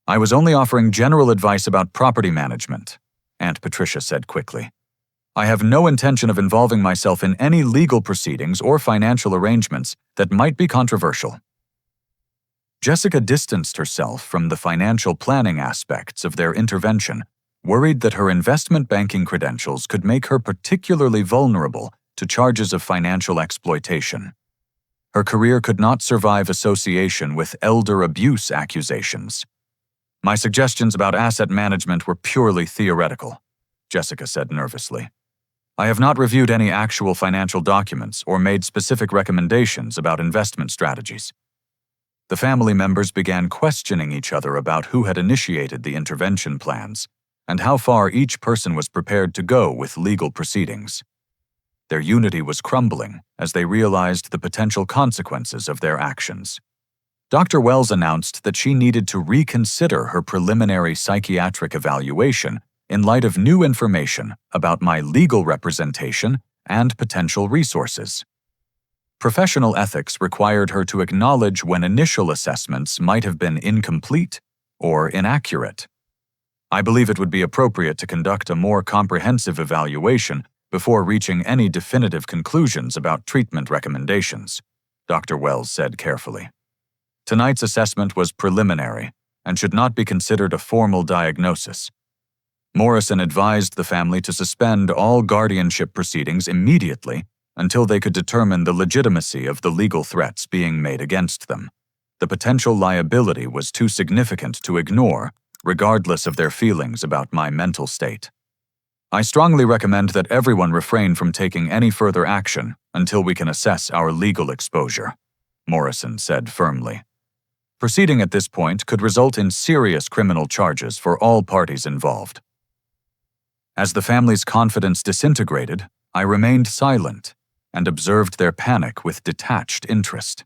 "I was only offering general advice about property management," Aunt Patricia said quickly. "I have no intention of involving myself in any legal proceedings or financial arrangements that might be controversial." Jessica distanced herself from the financial planning aspects of their intervention, worried that her investment banking credentials could make her particularly vulnerable to charges of financial exploitation. Her career could not survive association with elder abuse accusations. "My suggestions about asset management were purely theoretical," Jessica said nervously. "I have not reviewed any actual financial documents or made specific recommendations about investment strategies." The family members began questioning each other about who had initiated the intervention plans and how far each person was prepared to go with legal proceedings. Their unity was crumbling as they realized the potential consequences of their actions. Dr. Wells announced that she needed to reconsider her preliminary psychiatric evaluation in light of new information about my legal representation and potential resources. Professional ethics required her to acknowledge when initial assessments might have been incomplete or inaccurate. "I believe it would be appropriate to conduct a more comprehensive evaluation before reaching any definitive conclusions about treatment recommendations," Dr. Wells said carefully. "Tonight's assessment was preliminary and should not be considered a formal diagnosis." Morrison advised the family to suspend all guardianship proceedings immediately until they could determine the legitimacy of the legal threats being made against them. The potential liability was too significant to ignore, regardless of their feelings about my mental state. "I strongly recommend that everyone refrain from taking any further action until we can assess our legal exposure," Morrison said firmly. "Proceeding at this point could result in serious criminal charges for all parties involved." As the family's confidence disintegrated, I remained silent and observed their panic with detached interest.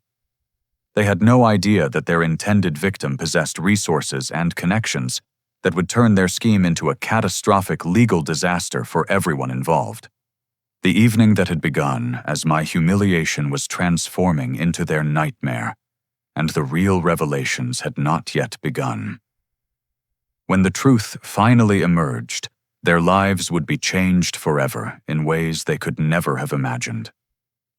They had no idea that their intended victim possessed resources and connections that would turn their scheme into a catastrophic legal disaster for everyone involved. The evening that had begun as my humiliation was transforming into their nightmare, and the real revelations had not yet begun. When the truth finally emerged, their lives would be changed forever in ways they could never have imagined.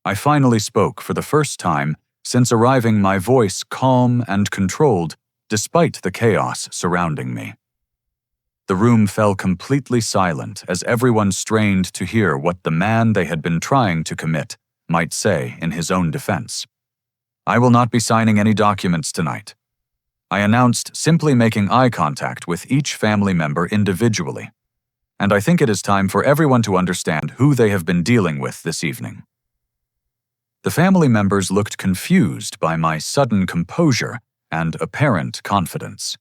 I finally spoke for the first time since arriving, my voice calm and controlled despite the chaos surrounding me. The room fell completely silent as everyone strained to hear what the man they had been trying to commit might say in his own defense. "I will not be signing any documents tonight," I announced, simply making eye contact with each family member individually. "And I think it is time for everyone to understand who they have been dealing with this evening." The family members looked confused by my sudden composure and apparent confidence.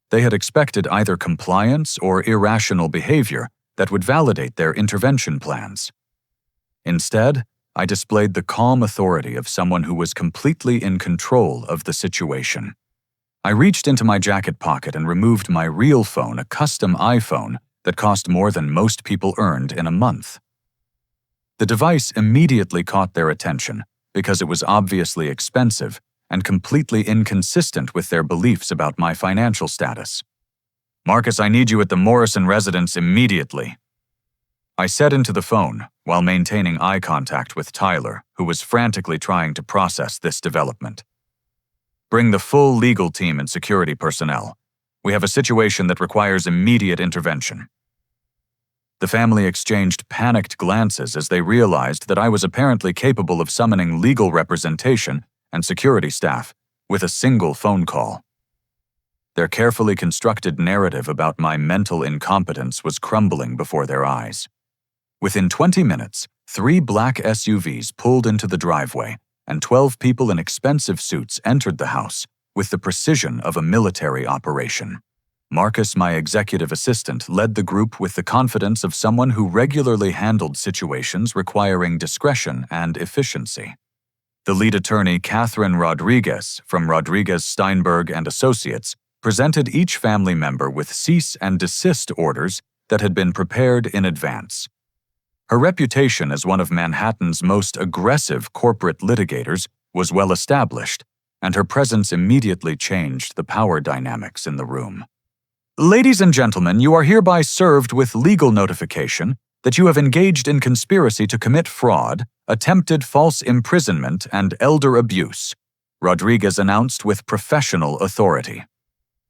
They had expected either compliance or irrational behavior that would validate their intervention plans. Instead, I displayed the calm authority of someone who was completely in control of the situation. I reached into my jacket pocket and removed my real phone, a custom iPhone that cost more than most people earned in a month. The device immediately caught their attention because it was obviously expensive and completely inconsistent with their beliefs about my financial status. "Marcus, I need you at the Morrison residence immediately," I said into the phone while maintaining eye contact with Tyler, who was frantically trying to process this development. "Bring the full legal team and security personnel. We have a situation that requires immediate intervention." The family exchanged panicked glances as they realized that I was apparently capable of summoning legal representation and security staff with a single phone call. Their carefully constructed narrative about my mental incompetence was crumbling before their eyes. Within 20 minutes, 3 black SUVs pulled into the driveway, and 12 people in expensive suits entered the house with the precision of a military operation. Marcus, my executive assistant, led the group with the confidence of someone who regularly handled situations requiring discretion and efficiency. The lead attorney, Catherine Rodriguez, from Rodriguez, Steinberg and Associates, presented each family member with cease and desist orders that had been prepared in advance. Her reputation as one of Manhattan's most aggressive corporate litigators was well established, and her presence immediately changed the power dynamics in the room. Ladies and gentlemen, you are hereby served with legal notification that you have engaged in conspiracy to commit fraud, attempted false imprisonment, and elder abuse, Rodriguez announced with professional authority.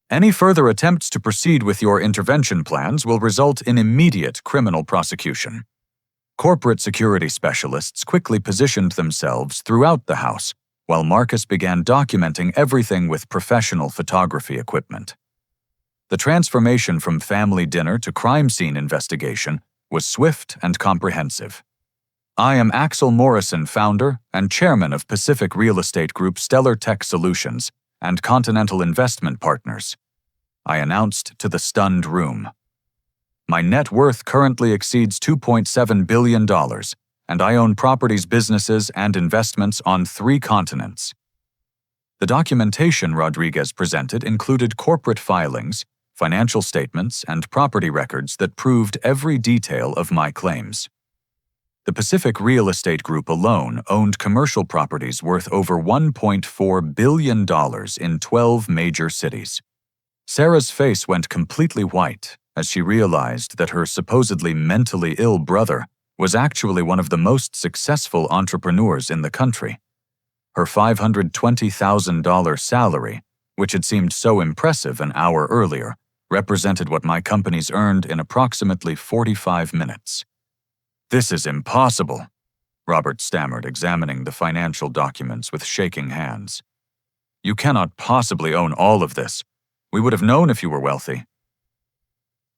Any further attempts to proceed with your intervention plans will result in immediate criminal prosecution. Corporate security specialists quickly positioned themselves throughout the house, while Marcus began documenting everything with professional photography equipment. The transformation from family dinner to crime scene investigation was swift and comprehensive. I am Axel Morrison, founder and chairman of Pacific Real Estate Group Stellar Tech Solutions and Continental Investment Partners, I announced to the stunned room. My net worth currently exceeds $2.7 billion, and I own properties, businesses, and investments on 3 continents. The documentation Rodriguez presented included corporate filings, financial statements, and property records that proved every detail of my claims. The Pacific Real Estate Group alone owned commercial properties worth over $1.4 billion in 12 major cities. Sarah's face went completely white as she realized that her supposedly mentally ill brother was actually one of the most successful entrepreneurs in the country. Her $520,000 salary, which had seemed so impressive an hour earlier, represented what my companies earned in approximately 45 minutes. "This is impossible," Robert stammered, examining the financial documents with shaking hands. "You cannot possibly own all of this. We would have known if you were wealthy."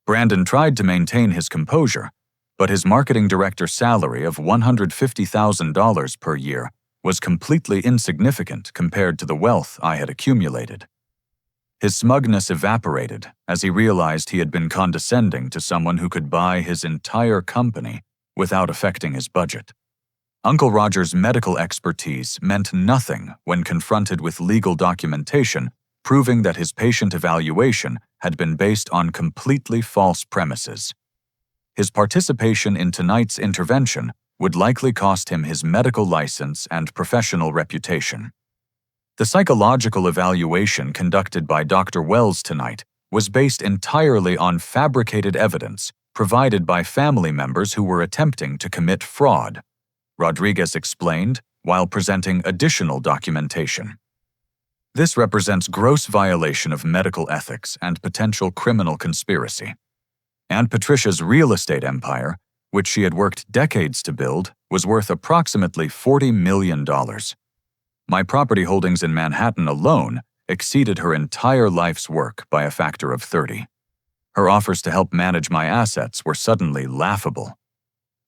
Brandon tried to maintain his composure, but his marketing director's salary of $150,000 per year was completely insignificant compared to the wealth I had accumulated. His smugness evaporated as he realized he had been condescending to someone who could buy his entire company without affecting his budget. Uncle Roger's medical expertise meant nothing when confronted with legal documentation proving that his patient evaluation had been based on completely false premises. His participation in tonight's intervention would likely cost him his medical license and professional reputation. The psychological evaluation conducted by Dr. Wells tonight was based entirely on fabricated evidence provided by family members who were attempting to commit fraud, Rodriguez explained while presenting additional documentation. This represents gross violation of medical ethics and potential criminal conspiracy. Aunt Patricia's real estate empire, which she had worked decades to build, was worth approximately $40 million. My property holdings in Manhattan alone exceeded her entire life's work by a factor of 30. Her offers to help manage my assets were suddenly laughable.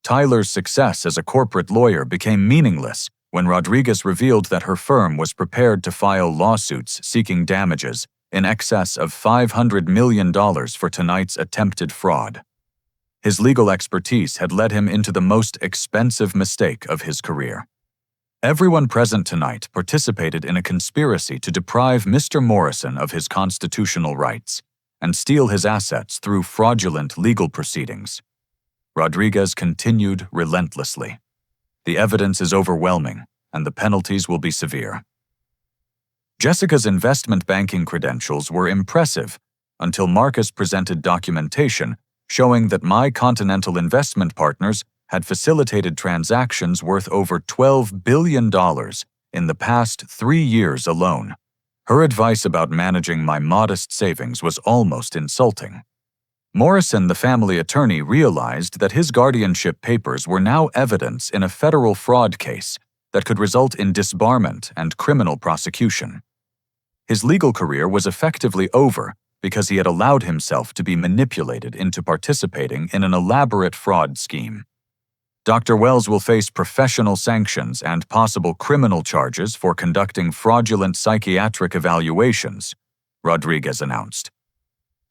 Tyler's success as a corporate lawyer became meaningless when Rodriguez revealed that her firm was prepared to file lawsuits seeking damages in excess of $500 million for tonight's attempted fraud. His legal expertise had led him into the most expensive mistake of his career. Everyone present tonight participated in a conspiracy to deprive Mr. Morrison of his constitutional rights and steal his assets through fraudulent legal proceedings. Rodriguez continued relentlessly. The evidence is overwhelming, and the penalties will be severe. Jessica's investment banking credentials were impressive until Marcus presented documentation showing that my Continental Investment Partners had facilitated transactions worth over $12 billion in the past 3 years alone. Her advice about managing my modest savings was almost insulting. Morrison, the family attorney, realized that his guardianship papers were now evidence in a federal fraud case that could result in disbarment and criminal prosecution. His legal career was effectively over because he had allowed himself to be manipulated into participating in an elaborate fraud scheme. Dr. Wells will face professional sanctions and possible criminal charges for conducting fraudulent psychiatric evaluations, Rodriguez announced.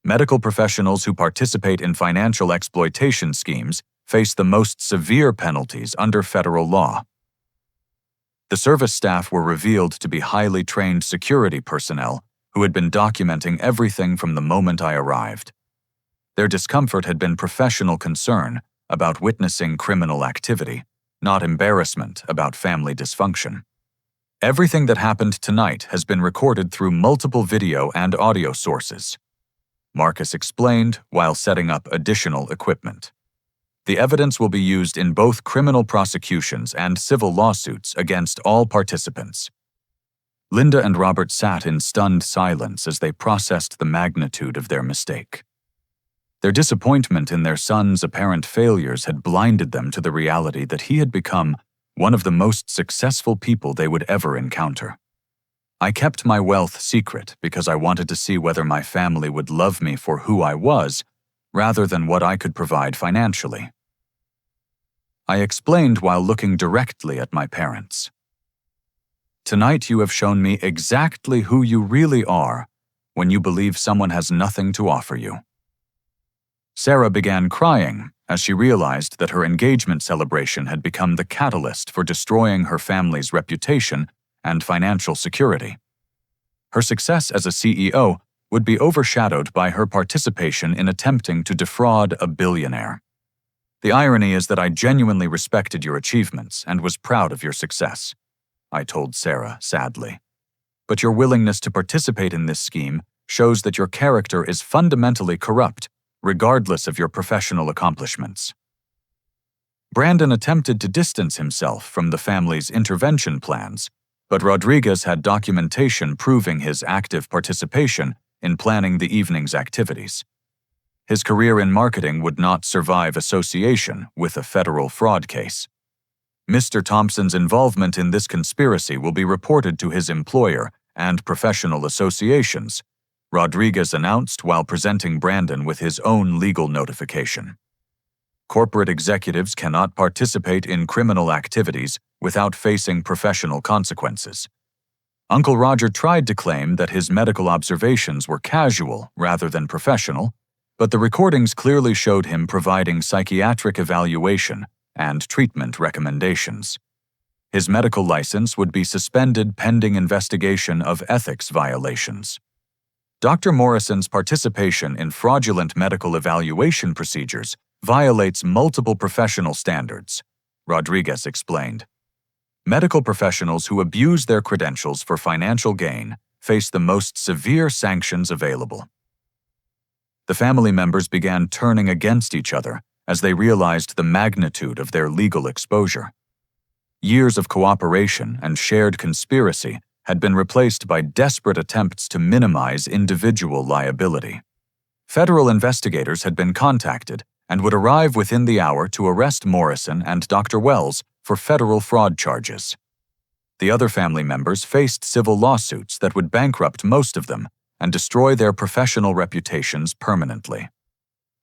Medical professionals who participate in financial exploitation schemes face the most severe penalties under federal law. The service staff were revealed to be highly trained security personnel who had been documenting everything from the moment I arrived. Their discomfort had been professional concern about witnessing criminal activity, not embarrassment about family dysfunction. Everything that happened tonight has been recorded through multiple video and audio sources, Marcus explained while setting up additional equipment. The evidence will be used in both criminal prosecutions and civil lawsuits against all participants. Linda and Robert sat in stunned silence as they processed the magnitude of their mistake. Their disappointment in their son's apparent failures had blinded them to the reality that he had become one of the most successful people they would ever encounter. I kept my wealth secret because I wanted to see whether my family would love me for who I was, rather than what I could provide financially. I explained while looking directly at my parents. Tonight you have shown me exactly who you really are when you believe someone has nothing to offer you. Sarah began crying as she realized that her engagement celebration had become the catalyst for destroying her family's reputation and financial security. Her success as a CEO would be overshadowed by her participation in attempting to defraud a billionaire. The irony is that I genuinely respected your achievements and was proud of your success, I told Sarah sadly. But your willingness to participate in this scheme shows that your character is fundamentally corrupt, regardless of your professional accomplishments. Brandon attempted to distance himself from the family's intervention plans, but Rodriguez had documentation proving his active participation in planning the evening's activities. His career in marketing would not survive association with a federal fraud case. Mr. Thompson's involvement in this conspiracy will be reported to his employer and professional associations, Rodriguez announced while presenting Brandon with his own legal notification. Corporate executives cannot participate in criminal activities without facing professional consequences. Uncle Roger tried to claim that his medical observations were casual rather than professional, but the recordings clearly showed him providing psychiatric evaluation and treatment recommendations. His medical license would be suspended pending investigation of ethics violations. Dr. Morrison's participation in fraudulent medical evaluation procedures violates multiple professional standards, Rodriguez explained. Medical professionals who abuse their credentials for financial gain face the most severe sanctions available. The family members began turning against each other as they realized the magnitude of their legal exposure. Years of cooperation and shared conspiracy had been replaced by desperate attempts to minimize individual liability. Federal investigators had been contacted and would arrive within the hour to arrest Morrison and Dr. Wells for federal fraud charges. The other family members faced civil lawsuits that would bankrupt most of them and destroy their professional reputations permanently.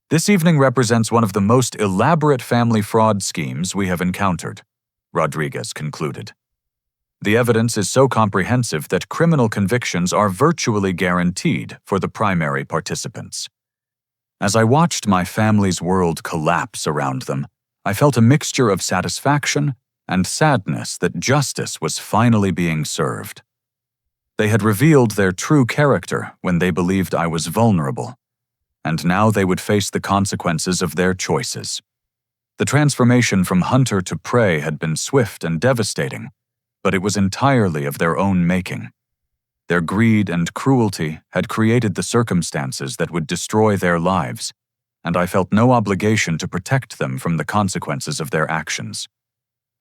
This evening represents one of the most elaborate family fraud schemes we have encountered, Rodriguez concluded. The evidence is so comprehensive that criminal convictions are virtually guaranteed for the primary participants. As I watched my family's world collapse around them, I felt a mixture of satisfaction and sadness that justice was finally being served. They had revealed their true character when they believed I was vulnerable, and now they would face the consequences of their choices. The transformation from hunter to prey had been swift and devastating, but it was entirely of their own making. Their greed and cruelty had created the circumstances that would destroy their lives, and I felt no obligation to protect them from the consequences of their actions.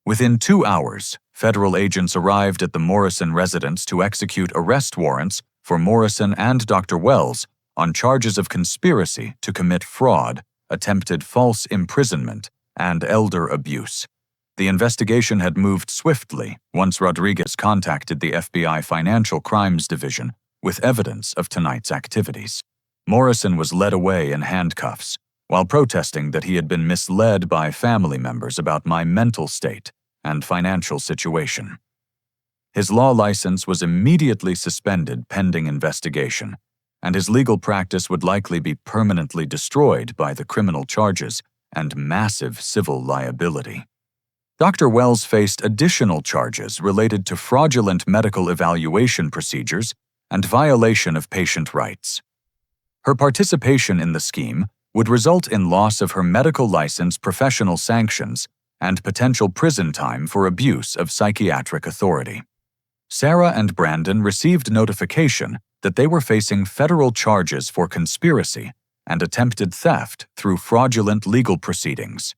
Within 2 hours, federal agents arrived at the Morrison residence to execute arrest warrants for Morrison and Dr. Wells on charges of conspiracy to commit fraud, attempted false imprisonment, and elder abuse. The investigation had moved swiftly once Rodriguez contacted the FBI Financial Crimes Division with evidence of tonight's activities. Morrison was led away in handcuffs while protesting that he had been misled by family members about my mental state and financial situation. His law license was immediately suspended pending investigation, and his legal practice would likely be permanently destroyed by the criminal charges and massive civil liability. Dr. Wells faced additional charges related to fraudulent medical evaluation procedures and violation of patient rights. Her participation in the scheme would result in loss of her medical license, professional sanctions, and potential prison time for abuse of psychiatric authority. Sarah and Brandon received notification that they were facing federal charges for conspiracy and attempted theft through fraudulent legal proceedings.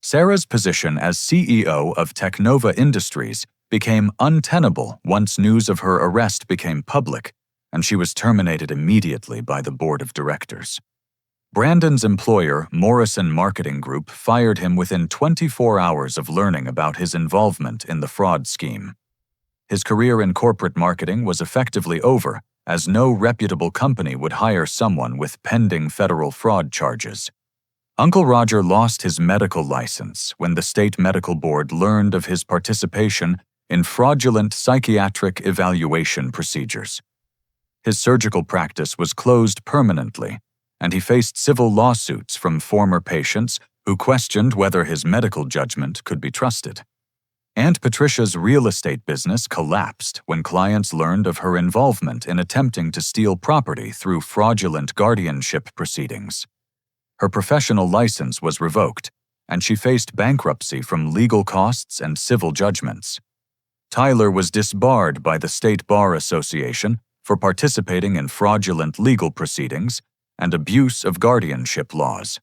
Sarah's position as CEO of Technova Industries became untenable once news of her arrest became public, and she was terminated immediately by the board of directors. Brandon's employer, Morrison Marketing Group, fired him within 24 hours of learning about his involvement in the fraud scheme. His career in corporate marketing was effectively over, as no reputable company would hire someone with pending federal fraud charges. Uncle Roger lost his medical license when the state medical board learned of his participation in fraudulent psychiatric evaluation procedures. His surgical practice was closed permanently, and he faced civil lawsuits from former patients who questioned whether his medical judgment could be trusted. Aunt Patricia's real estate business collapsed when clients learned of her involvement in attempting to steal property through fraudulent guardianship proceedings. Her professional license was revoked, and she faced bankruptcy from legal costs and civil judgments. Tyler was disbarred by the State Bar Association for participating in fraudulent legal proceedings and abuse of guardianship laws.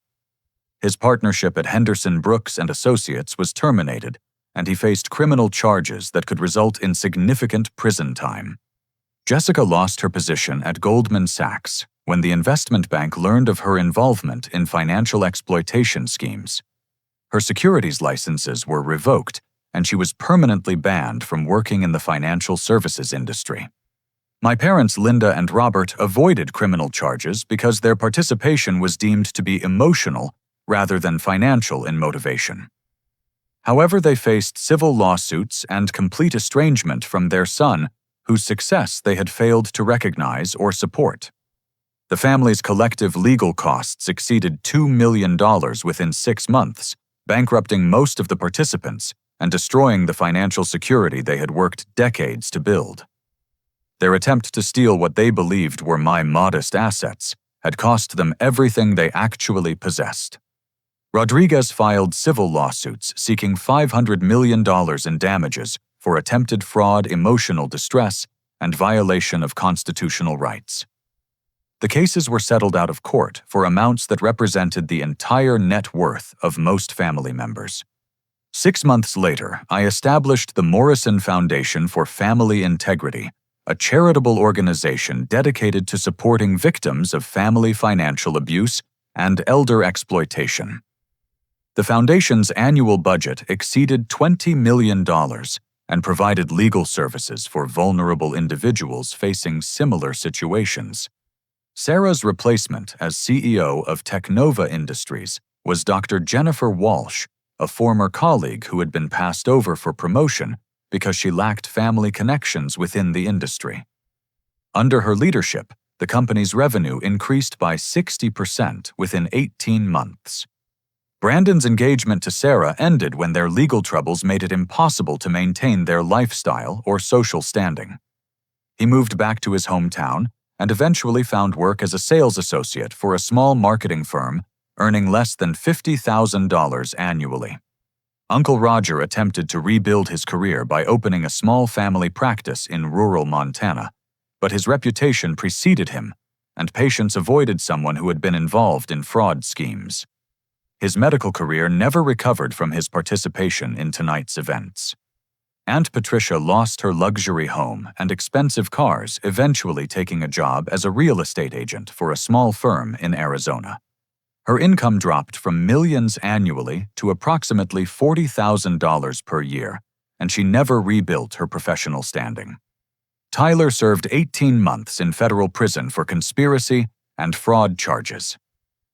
His partnership at Henderson Brooks and Associates was terminated, and he faced criminal charges that could result in significant prison time. Jessica lost her position at Goldman Sachs when the investment bank learned of her involvement in financial exploitation schemes. Her securities licenses were revoked, and she was permanently banned from working in the financial services industry. My parents, Linda and Robert, avoided criminal charges because their participation was deemed to be emotional rather than financial in motivation. However, they faced civil lawsuits and complete estrangement from their son, whose success they had failed to recognize or support. The family's collective legal costs exceeded $2 million within 6 months, bankrupting most of the participants and destroying the financial security they had worked decades to build. Their attempt to steal what they believed were my modest assets had cost them everything they actually possessed. Rodriguez filed civil lawsuits seeking $500 million in damages for attempted fraud, emotional distress, and violation of constitutional rights. The cases were settled out of court for amounts that represented the entire net worth of most family members. 6 months later, I established the Morrison Foundation for Family Integrity, a charitable organization dedicated to supporting victims of family financial abuse and elder exploitation. The foundation's annual budget exceeded $20 million and provided legal services for vulnerable individuals facing similar situations. Sarah's replacement as CEO of Technova Industries was Dr. Jennifer Walsh, a former colleague who had been passed over for promotion because she lacked family connections within the industry. Under her leadership, the company's revenue increased by 60% within 18 months. Brandon's engagement to Sarah ended when their legal troubles made it impossible to maintain their lifestyle or social standing. He moved back to his hometown and eventually found work as a sales associate for a small marketing firm, earning less than $50,000 annually. Uncle Roger attempted to rebuild his career by opening a small family practice in rural Montana, but his reputation preceded him, and patients avoided someone who had been involved in fraud schemes. His medical career never recovered from his participation in tonight's events. Aunt Patricia lost her luxury home and expensive cars, eventually taking a job as a real estate agent for a small firm in Arizona. Her income dropped from millions annually to approximately $40,000 per year, and she never rebuilt her professional standing. Tyler served 18 months in federal prison for conspiracy and fraud charges.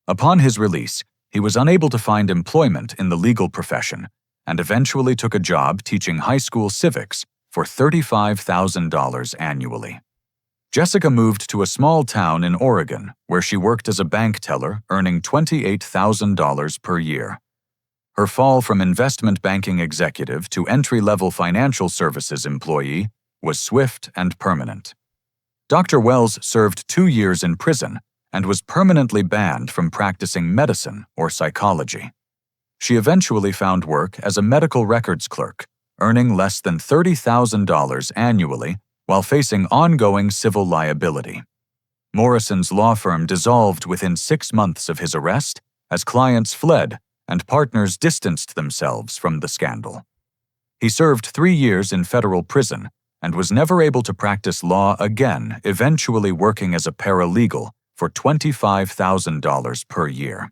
Upon his release, he was unable to find employment in the legal profession and eventually took a job teaching high school civics for $35,000 annually. Jessica moved to a small town in Oregon where she worked as a bank teller, earning $28,000 per year. Her fall from investment banking executive to entry-level financial services employee was swift and permanent. Dr. Wells served 2 years in prison and was permanently banned from practicing medicine or psychology. She eventually found work as a medical records clerk, earning less than $30,000 annually while facing ongoing civil liability. Morrison's law firm dissolved within 6 months of his arrest as clients fled and partners distanced themselves from the scandal. He served 3 years in federal prison and was never able to practice law again, eventually working as a paralegal for $25,000 per year.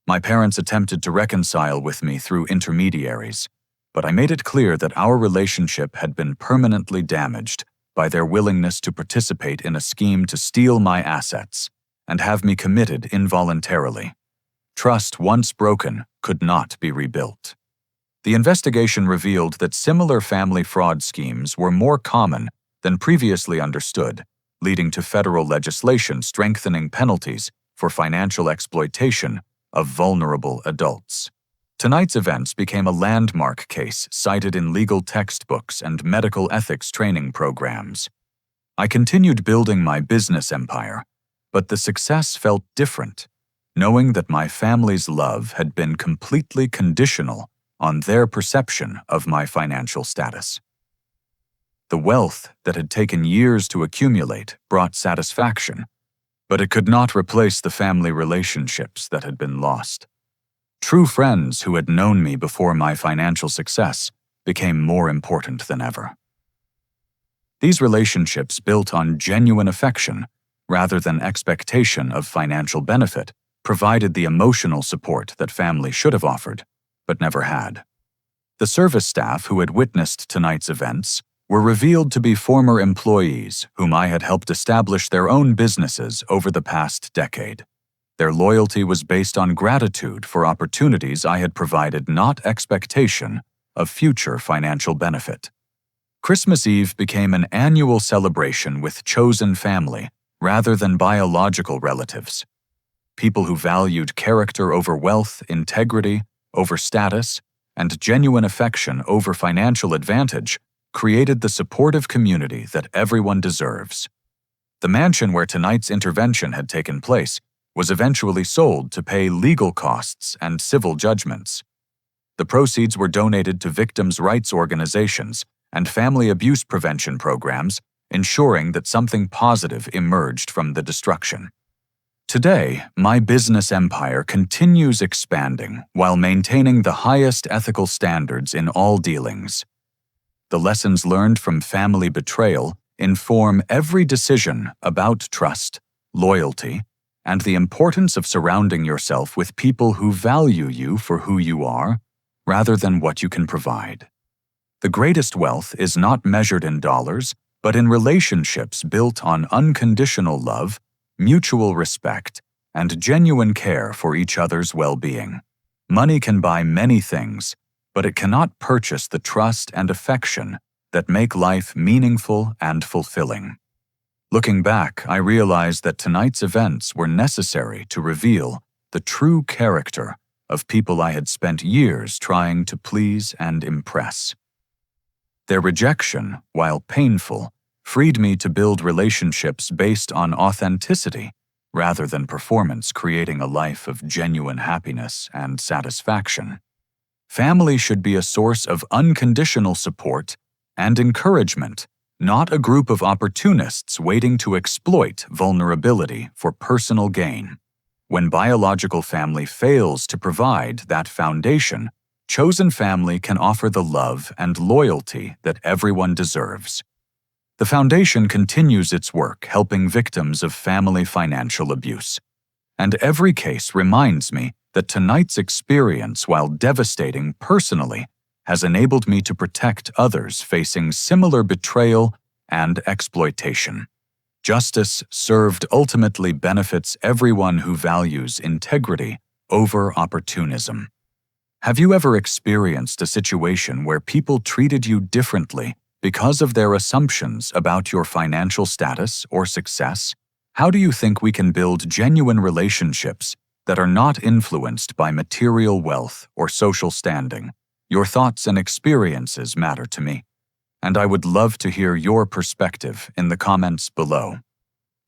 My parents attempted to reconcile with me through intermediaries, but I made it clear that our relationship had been permanently damaged by their willingness to participate in a scheme to steal my assets and have me committed involuntarily. Trust once broken could not be rebuilt. The investigation revealed that similar family fraud schemes were more common than previously understood, leading to federal legislation strengthening penalties for financial exploitation of vulnerable adults. Tonight's events became a landmark case cited in legal textbooks and medical ethics training programs. I continued building my business empire, but the success felt different, knowing that my family's love had been completely conditional on their perception of my financial status. The wealth that had taken years to accumulate brought satisfaction, but it could not replace the family relationships that had been lost. True friends who had known me before my financial success became more important than ever. These relationships built on genuine affection rather than expectation of financial benefit provided the emotional support that family should have offered, but never had. The service staff who had witnessed tonight's events were revealed to be former employees whom I had helped establish their own businesses over the past decade. Their loyalty was based on gratitude for opportunities I had provided, not expectation of future financial benefit. Christmas Eve became an annual celebration with chosen family rather than biological relatives. People who valued character over wealth, integrity over status, and genuine affection over financial advantage created the supportive community that everyone deserves. The mansion where tonight's intervention had taken place was eventually sold to pay legal costs and civil judgments. The proceeds were donated to victims' rights organizations and family abuse prevention programs, ensuring that something positive emerged from the destruction. Today, my business empire continues expanding while maintaining the highest ethical standards in all dealings. The lessons learned from family betrayal inform every decision about trust, loyalty, and the importance of surrounding yourself with people who value you for who you are, rather than what you can provide. The greatest wealth is not measured in dollars, but in relationships built on unconditional love, mutual respect, and genuine care for each other's well-being. Money can buy many things, but it cannot purchase the trust and affection that make life meaningful and fulfilling. Looking back, I realized that tonight's events were necessary to reveal the true character of people I had spent years trying to please and impress. Their rejection, while painful, freed me to build relationships based on authenticity rather than performance, creating a life of genuine happiness and satisfaction. Family should be a source of unconditional support and encouragement, not a group of opportunists waiting to exploit vulnerability for personal gain. When biological family fails to provide that foundation, chosen family can offer the love and loyalty that everyone deserves. The foundation continues its work helping victims of family financial abuse. And every case reminds me that tonight's experience, while devastating personally, has enabled me to protect others facing similar betrayal and exploitation. Justice served ultimately benefits everyone who values integrity over opportunism. Have you ever experienced a situation where people treated you differently because of their assumptions about your financial status or success? How do you think we can build genuine relationships that are not influenced by material wealth or social standing? Your thoughts and experiences matter to me, and I would love to hear your perspective in the comments below.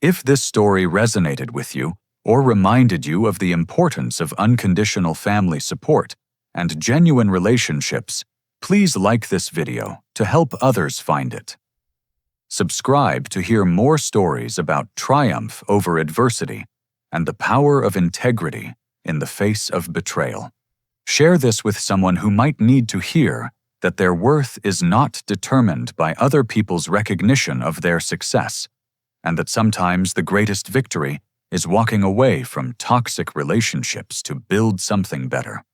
If this story resonated with you or reminded you of the importance of unconditional family support and genuine relationships, please like this video to help others find it. Subscribe to hear more stories about triumph over adversity and the power of integrity in the face of betrayal. Share this with someone who might need to hear that their worth is not determined by other people's recognition of their success, and that sometimes the greatest victory is walking away from toxic relationships to build something better.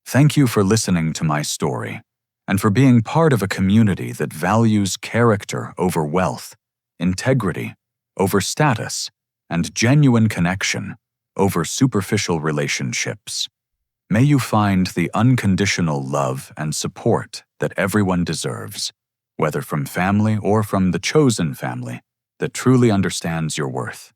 Thank you for listening to my story, and for being part of a community that values character over wealth, integrity over status, and genuine connection over superficial relationships. May you find the unconditional love and support that everyone deserves, whether from family or from the chosen family that truly understands your worth.